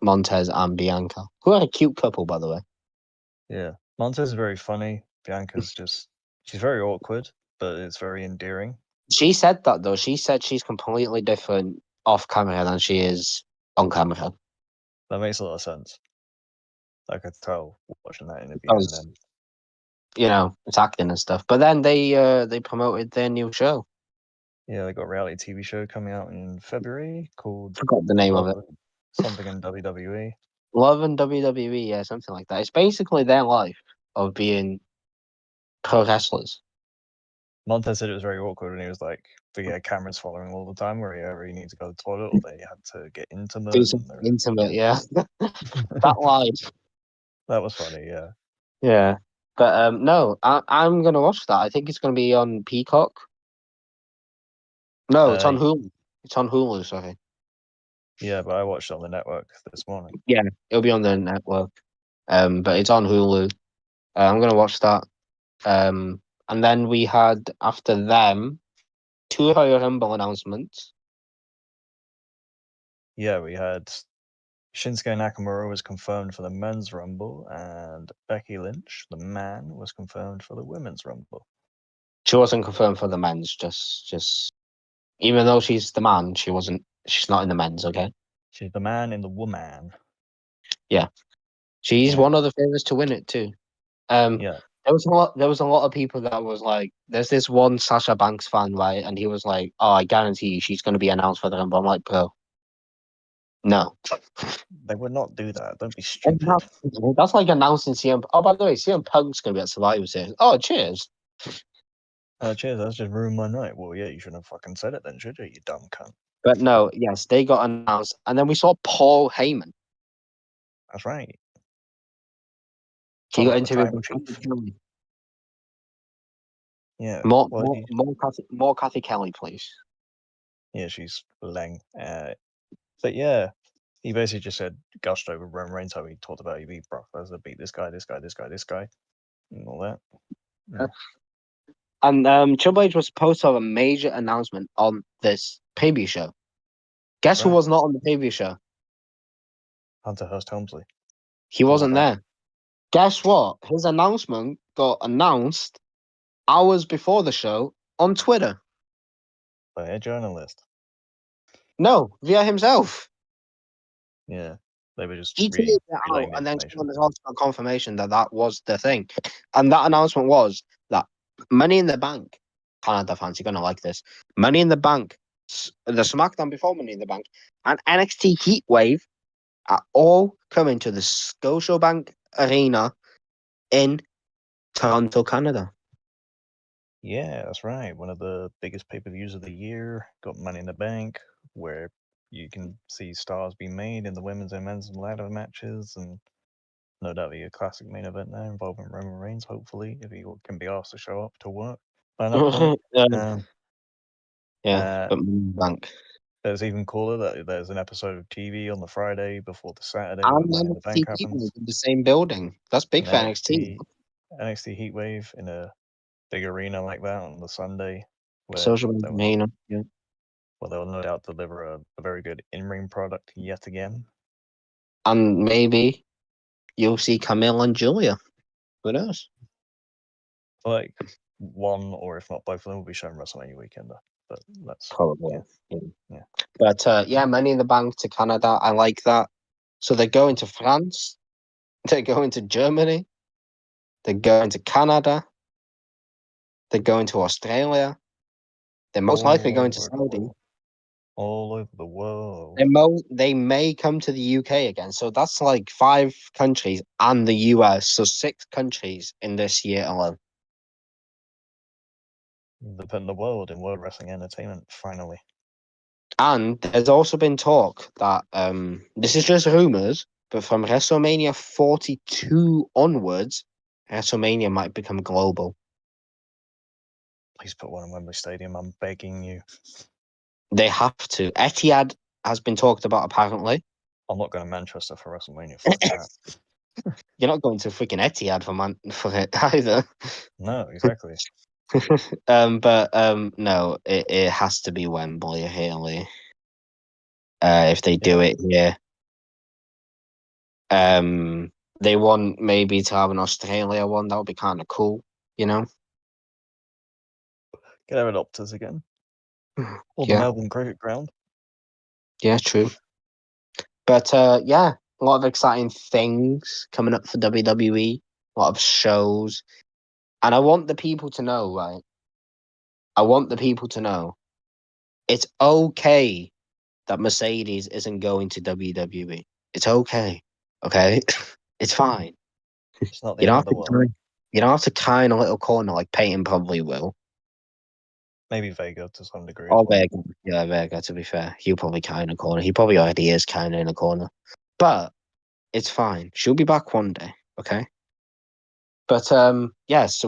Montez and Bianca, who are a cute couple, by the way. Yeah, Montez is very funny. Bianca's she's very awkward, but it's very endearing. She said that, though. She said she's completely different off camera than she is on camera. That makes a lot of sense. I could tell watching that interview. And then, it's acting and stuff. But then they promoted their new show. Yeah, they got a reality TV show coming out in February called... Forgot the name of it. Something in WWE. Love and WWE, yeah, something like that. It's basically their life of being pro wrestlers. Montez said it was very awkward, and he was like, they had cameras following all the time wherever he needed to go to the toilet, or they had to get intimate. Intimate, yeah. That line. That was funny, yeah. Yeah. But no, I'm going to watch that. I think it's going to be on Peacock. No, it's on Hulu. It's on Hulu, sorry. Yeah, but I watched it on the network this morning. Yeah, it'll be on the network. But it's on Hulu. I'm going to watch that. And then we had, after them, 2 Royal Rumble announcements. Yeah, we had Shinsuke Nakamura was confirmed for the men's rumble, and Becky Lynch, the man, was confirmed for the women's rumble. She wasn't confirmed for the men's. Just even though she's the man, she wasn't. She's not in the men's. Okay. She's the man in the woman. Yeah, she's Yeah. one of the favorites to win it too. Yeah. There was a lot of people that was like, there's this one Sasha Banks fan, right? And he was like, "Oh, I guarantee you she's going to be announced for the Rumble." I'm like, bro, no. They would not do that. Don't be And stupid. that's like announcing CM. Oh, by the way, CM Punk's going to be at Survivor Series. Oh, cheers. Cheers, that's just ruined my night. Well, yeah, you shouldn't have fucking said it then, should you, you dumb cunt? But no, yes, they got announced. And then we saw Paul Heyman. That's right. He got The interviewed tribal with Kathy chief. Kelly. Yeah. More Kathy Kelly, please. Yeah, she's leng. But yeah, he basically just said gushed over Roman Reigns, how he talked about he beat Brock Lesnar, beat this guy, and all that. Yeah. And Triple H was supposed to have a major announcement on this pay-per-view show. Guess who Right. was not on the pay-per-view show? Hunter Hearst Helmsley. He wasn't there. Guess what? His announcement got announced hours before the show on Twitter. By a journalist. No, via himself. Yeah. They were just He tweeted it out, and then someone also got confirmation that was the thing. And that announcement was that Money in the Bank, Canada fans, you're going to like this, Money in the Bank, the SmackDown before Money in the Bank, and NXT Heatwave are all coming to the Scotiabank Arena in Toronto, Canada. Yeah, that's right. One of the biggest pay-per-views of the year. Got Money in the Bank, where you can see stars being made in the women's and men's ladder matches, and no doubt be a classic main event there involving Roman Reigns, hopefully, if he can be asked to show up to work by that point. But Money in the Bank. It's even cooler that there's an episode of TV on the Friday before the Saturday And where Money in the Bank NXT happens. in the same building. That's big for NXT. NXT Heatwave in a big arena like that on the Sunday. Social media, yeah. Well, they'll no doubt deliver a very good in-ring product yet again. And maybe you'll see Camille and Julia. Who knows? Like one, or if not both of them, will be shown WrestleMania weekend. But that's probably. Yeah. But Money in the Bank to Canada. I like that. So they're going to France. They're going to Germany. They're going to Canada. They're going to Australia. They're most likely going to Saudi. All over the world. They may come to the UK again. So that's like 5 countries and the US. So 6 countries in this year alone. They're putting the world in World Wrestling Entertainment, finally. And there's also been talk that, this is just rumours, but from WrestleMania 42 onwards, WrestleMania might become global. Please put one in Wembley Stadium, I'm begging you. They have to. Etihad has been talked about, apparently. I'm not going to Manchester for WrestleMania, fuck that. You're not going to freaking Etihad for it either. No, exactly. No, it has to be Wembley, really. If they do it here. They want maybe to have an Australia one. That would be kind of cool, you know? Get our Optus again. Or the Melbourne Cricket Ground. Yeah, true. But a lot of exciting things coming up for WWE. A lot of shows. And I want the people to know, right? I want the people to know it's okay that Mercedes isn't going to WWE. It's okay. Okay? It's fine. It's not the end of the world. You don't have to tie in a little corner like Peyton probably will. Maybe Vega to some degree. Oh, Vega. Yeah, Vega, to be fair. He'll probably kind in a corner. He probably already is kind of in a corner. But it's fine. She'll be back one day, okay? But, so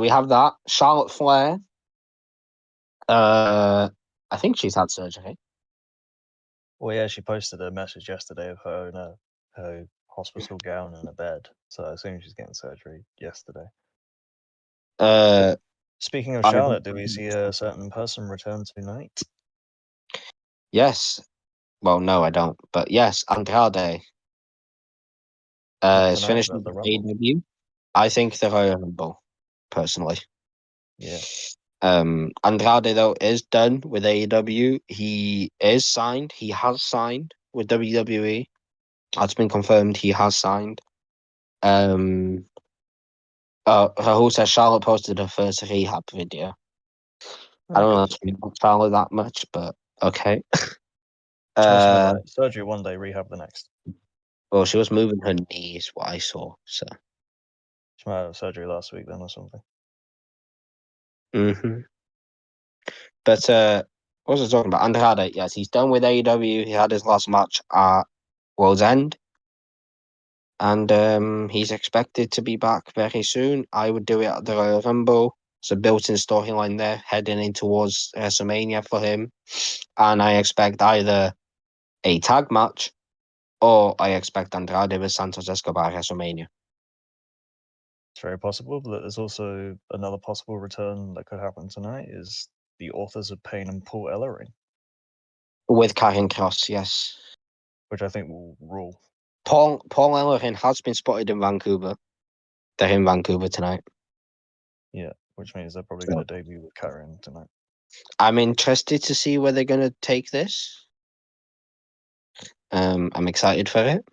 we have that. Charlotte Flair. I think she's had surgery. Well, yeah, she posted a message yesterday of her in her hospital gown and a bed. So I assume she's getting surgery yesterday. Speaking of Charlotte, do we see a certain person return tonight? Yes. Well, no, I don't. But yes, Andrade. It's Tonight, finished is that with the Rumble? AEW. I think the Royal Rumble, personally. Yeah. Andrade though is done with AEW. He is signed. He has signed with WWE. That's been confirmed. He has signed. Rahul says Charlotte posted her first rehab video. I don't know if Charlotte that much, but okay. What's she like? Surgery one day, rehab the next. Well, she was moving her knees, what I saw. So. She might have surgery last week then or something. Mm-hmm. But what was I talking about? Andrade, yes, he's done with AEW. He had his last match at Worlds End. And he's expected to be back very soon. I would do it at the Royal Rumble. It's a built-in storyline there, heading in towards WrestleMania for him. And I expect either a tag match or I expect Andrade with Santos Escobar at WrestleMania. It's very possible, but there's also another possible return that could happen tonight is the Authors of Pain and Paul Ellering. With Karrion Kross, yes. Which I think will rule. Paul Ellering has been spotted in Vancouver. They're in Vancouver tonight. Yeah, which means they're probably going to debut with Karrion tonight. I'm interested to see where they're going to take this. I'm excited for it.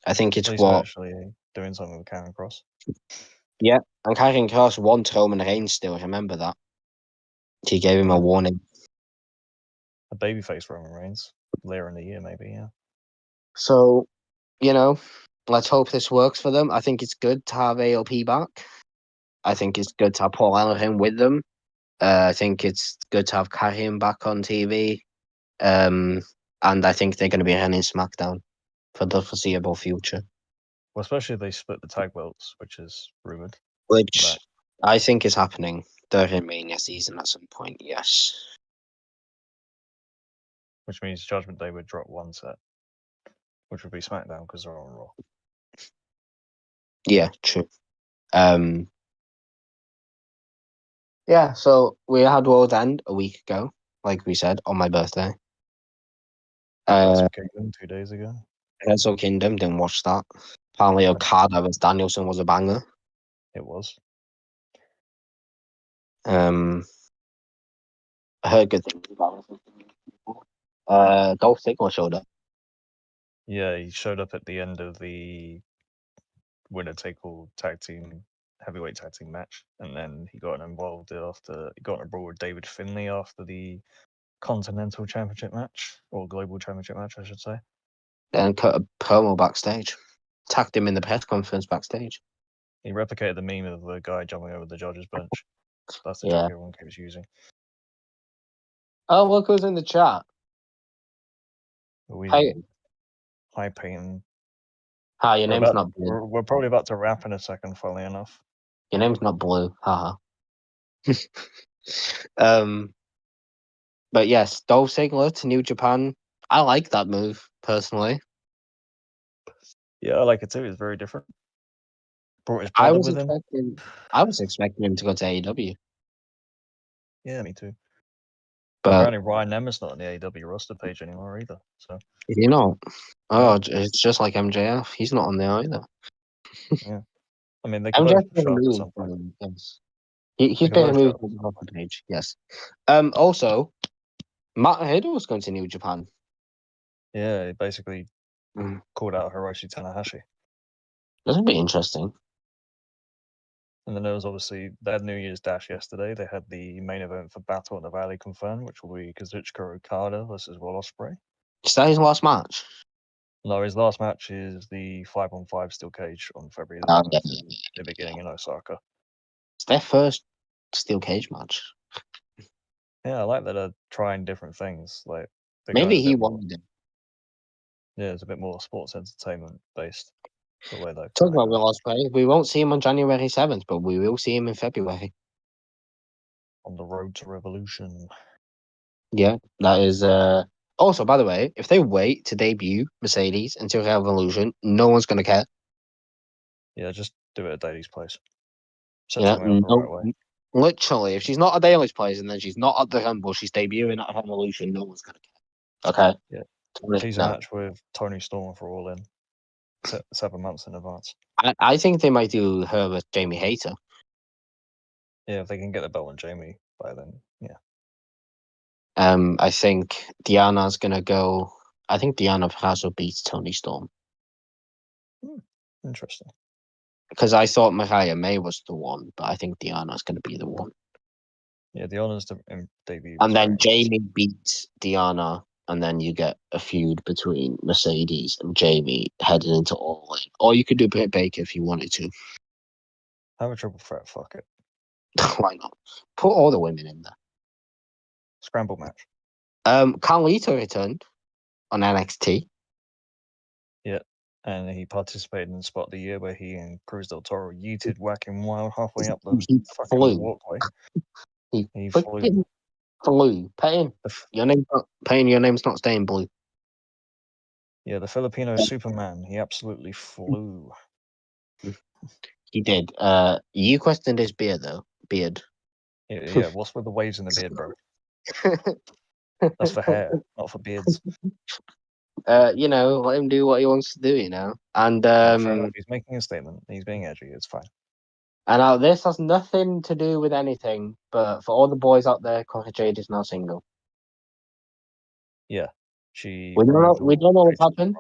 I think it's what actually doing something with Karrion Kross. Yeah, and Karrion Kross won Roman Reigns still. Remember that? He gave him a warning. A babyface Roman Reigns later in the year, maybe. Yeah. So, let's hope this works for them. I think it's good to have AOP back. I think it's good to have Paul Ellering with them. I think it's good to have Karrion back on TV. And I think they're going to be running SmackDown for the foreseeable future. Well, especially if they split the tag belts, which is rumored. Which I think is happening during Mania season at some point, yes. Which means Judgment Day would drop one set, which would be SmackDown because they're on Raw. Yeah, true. Yeah, so we had World's End a week ago, like we said, on my birthday. Wrestle Kingdom 2 days ago. Wrestle Kingdom, didn't watch that. Apparently Okada vs Danielson was a banger. It was. I heard good things about it. Dolph Ziggler showed up. Yeah, he showed up at the end of the winner take all heavyweight tag team match, and then he got involved after he got in a brawl with David Finlay after the Continental Championship match, or Global Championship match, I should say. And cut a promo backstage. Tagged him in the press conference backstage. He replicated the meme of the guy jumping over the judge's bench. That's the joke everyone keeps using. Oh, look who's in the chat. Hi, Peyton. Hi, your name's not Blue. We're probably about to wrap in a second, funnily enough. Your name's not Blue. Haha. But yes, Dolph Ziggler to New Japan. I like that move, personally. Yeah, I like it too. It's very different. Brought his I brother was with him. expecting him to go to AEW. Yeah, me too. But apparently Ryan Nemeth's not on the AEW roster page anymore either. So is he not? Oh, it's just like MJF. He's not on there either. Yeah, I mean they could MJF both show up at some point. Yes, he's been moved to the page. Yes. Also, Matt Hidal was going to New Japan. Yeah, he basically called out Hiroshi Tanahashi. That'd be interesting. And then there was obviously they had New Year's Dash yesterday. They had the main event for Battle at the Valley confirmed, which will be Kazuchika Okada versus Will Ospreay. Is that his last match? No, his last match is the 5-on-5 steel cage on February the 9th the beginning in Osaka. It's their first steel cage match. Yeah, I like that they're trying different things. Like maybe he wanted it. Yeah, it's a bit more sports entertainment based. The way they talk about Will Ospreay. We won't see him on January 7th, but we will see him in February. On the road to Revolution. Yeah, that is. Also, by the way, if they wait to debut Mercedes until Revolution, no one's going to care. Yeah, just do it at Daly's place. Set Yeah, something up the right way. Literally, if she's not at Daly's place and then she's not at the Rumble, she's debuting at Revolution, no one's going to care. Okay? Yeah. Teasing match with Tony Storm for All In. 7 months in advance. I think they might do her with Jamie Hayter. Yeah, if they can get the belt on Jamie by then, yeah. I think Diana's gonna go. I think Diana Peraza beats Toni Storm Interesting. because I thought Mariah May was the one, but I think Diana's gonna be the one. Yeah, the Honor's debut. And then was Jamie beats Diana, and then you get a feud between Mercedes and Jamie heading into All In. Or you could do Britt Baker if you wanted to. have a triple threat. Fuck it. Why not? Put all the women in there. Scramble match. Carlito returned on NXT. Yeah, and he participated in Spot of the Year where he and Cruz del Toro yeeted Whacking Wild halfway up the He fucking flew. walkway. He flew. freaking flew. Payne, your name's not staying blue. Yeah, the Filipino Superman. He absolutely flew. He did. You questioned his beard though. Beard. Yeah, what's with the waves in the beard, bro? That's for hair, not for beards. Let him do what he wants to do, And Fair enough, he's making a statement. He's being edgy. It's fine. And this has nothing to do with anything, but for all the boys out there, Cora Jade is now single. Yeah, she. We don't know what's happened.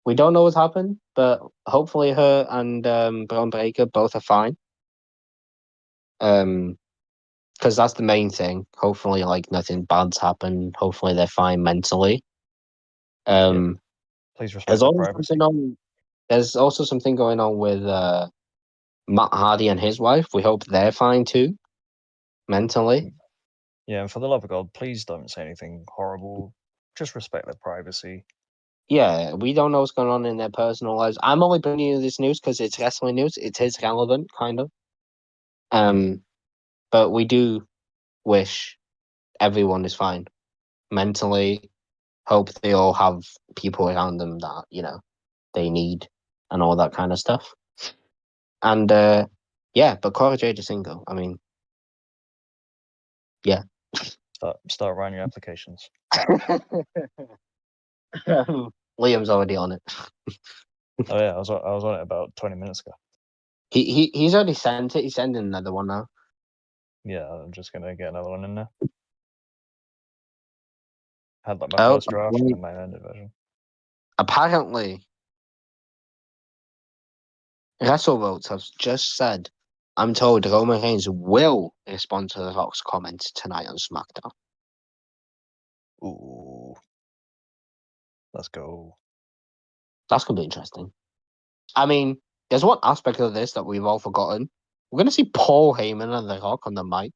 We don't know what's happened, but hopefully her and Braun Breaker both are fine. Because that's the main thing. Hopefully, nothing bad's happened. Hopefully, they're fine mentally. Please respect their privacy. There's also something going on with Matt Hardy and his wife. We hope they're fine too, mentally. Yeah, and for the love of God, please don't say anything horrible. Just respect their privacy. Yeah, we don't know what's going on in their personal lives. I'm only bringing you this news because it's wrestling news. It is relevant, kind of. But we do wish everyone is fine mentally. Hope they all have people around them that they need and all that kind of stuff. And but Cora Jade is single. I mean, yeah. Start writing your applications. Liam's already on it. Oh yeah, I was on it about 20 minutes ago. He's already sent it. He's sending another one now. Yeah, I'm just gonna get another one in there. Had my first draft and then my ended version. Apparently, WrestleVotes has just said, I'm told Roman Reigns will respond to The Rock's comments tonight on SmackDown. Ooh. Let's go. That's going to be interesting. I mean, there's one aspect of this that we've all forgotten. We're going to see Paul Heyman and The Rock on the mic.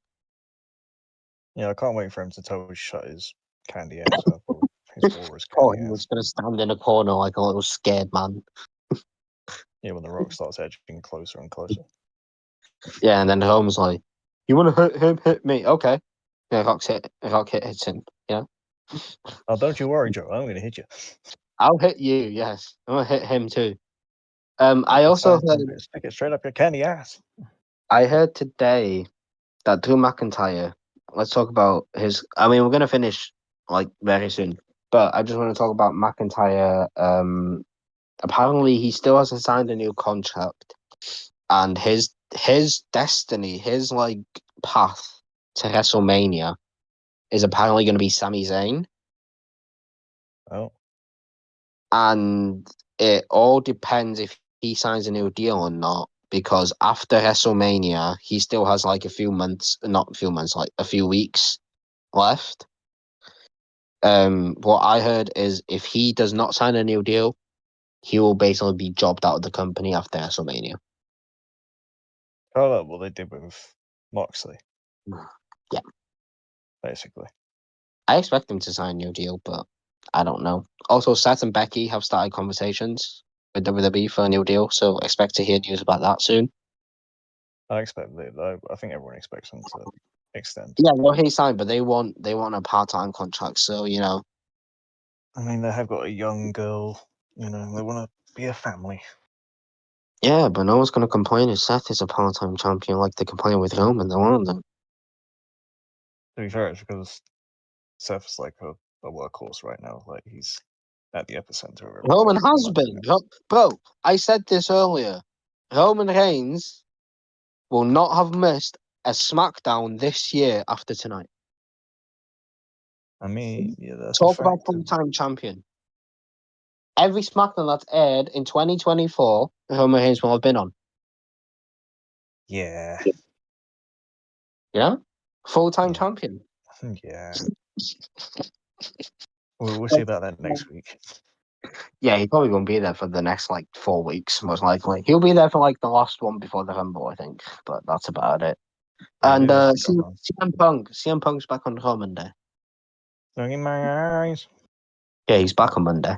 Yeah, I can't wait for him to totally shut his candy ass up. Or his walrus Paul candy Heyman's ass. going to stand in a corner like a little scared man. Yeah, when The Rock starts edging closer and closer. Yeah, and then Roman's like, you want to hit him? Hit me. Okay. Yeah, Rock hits him. Yeah. Oh, don't you worry, Joe. I'm going to hit you. I'll hit you, yes. I'm going to hit him too. I also heard... Stick it straight up your candy ass. I heard today that Drew McIntyre... Let's talk about his... I mean, we're going to finish, very soon. But I just want to talk about McIntyre. Apparently, he still hasn't signed a new contract. And his destiny, his, path to WrestleMania is apparently going to be Sami Zayn. Oh. And it all depends if he signs a new deal or not, because after WrestleMania, he still has a few weeks left. What I heard is if he does not sign a new deal, he will basically be jobbed out of the company after WrestleMania. Oh, look, what they did with Moxley. Yeah. Basically. I expect him to sign a new deal, but I don't know. Also, Seth and Becky have started conversations with WWE for a new deal, so expect to hear news about that soon. I think everyone expects him to extend. Yeah, well, he signed, but they want a part-time contract, so I mean, they have got a young girl. They want to be a family. Yeah, but no one's going to complain if Seth is a part-time champion like they complain with Roman. They want them. To be fair, it's because Seth's like a workhorse right now. Like, he's at the epicenter of Roman everything. has been. Bro, I said this earlier. Roman Reigns will not have missed a SmackDown this year after tonight. I mean, yeah, that's Talk a about fact. full-time champion. Every SmackDown that's aired in 2024, Roman Reigns will have been on. Yeah. Yeah? Full-time Yeah. champion. Yeah. We'll see about that next week. Yeah, he probably won't be there for the next 4 weeks, most likely. He'll be there for the last one before the Rumble, I think. But that's about it. Yeah, And CM CM Punk's back on Monday. Look in my eyes. Yeah, he's back on Monday.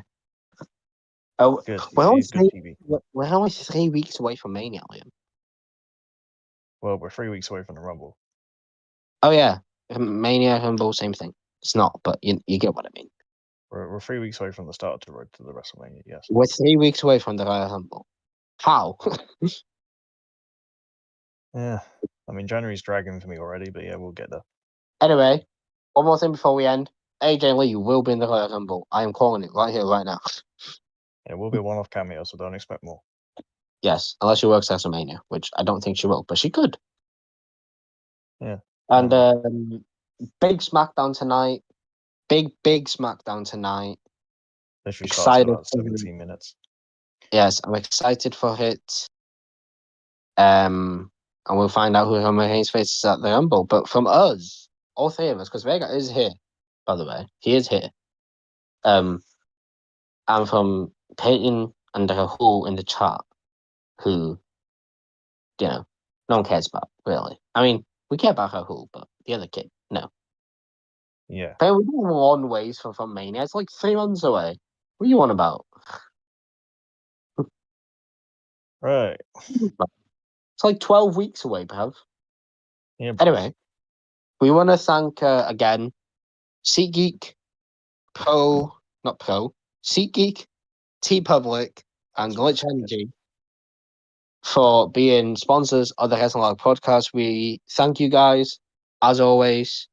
Oh, Good we're only, TV. Good TV. we're only 3 weeks away from Mania, Liam. Well, we're 3 weeks away from the Rumble. Oh yeah, Mania, Rumble, same thing. It's not, but you get what I mean. We're 3 weeks away from the start to the road to the WrestleMania. Yes. We're 3 weeks away from the Royal Rumble. How? Yeah. I mean, January's dragging for me already, but yeah, we'll get there. Anyway, one more thing before we end. AJ Lee will be in the Royal Rumble. I am calling it right here, right now. It will be a one-off cameo, so don't expect more. Yes, unless she works WrestleMania, which I don't think she will, but she could. Yeah. And big SmackDown tonight. Big SmackDown tonight. Literally starts in Excited. about 17 minutes. Yes, I'm excited for it. And we'll find out who Roman Reigns faces at the Rumble. But from us, all three of us, because Vega is here, by the way, he is here. And from Peyton and Rahul in the chat, who, no one cares about, really. I mean, we care about Rahul, but the other kid, no. Yeah. Hey, we're 1 ways from Mania. It's 3 months away. What are you on about? Right. It's 12 weeks away, bruv. Yeah, bro. Anyway, we want to thank again SeatGeek, SeatGeek, T-Public, and Glitch Energy for being sponsors of the Wrestle Arc Podcast. We thank you guys, as always,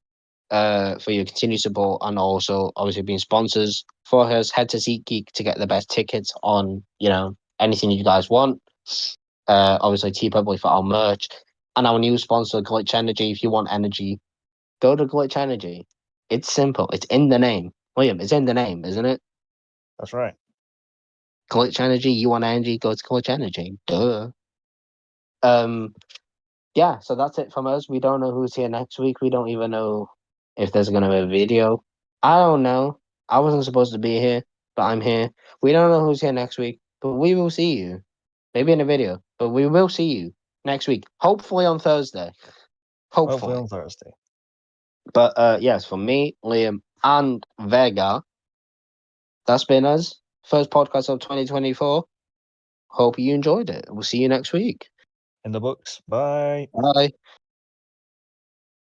for your continued support and also obviously being sponsors for us. Head to SeatGeek to get the best tickets on, anything you guys want. Obviously, T-Public for our merch. And our new sponsor, Glitch Energy. If you want energy, go to Glitch Energy. It's simple. It's in the name. William, it's in the name, isn't it? That's right. Glitch Energy. You want energy? Go to Glitch Energy. Duh. Yeah, so that's it from us. We don't know who's here next week. We don't even know if there's going to be a video. I don't know. I wasn't supposed to be here, but I'm here. We don't know who's here next week, but we will see you. Maybe in a video, but we will see you next week. Hopefully on Thursday. Hopefully on Thursday. But yes, for me, Liam, and Vega, that's been us. First podcast of 2024. Hope you enjoyed it. We'll see you next week. In the books. Bye. Bye.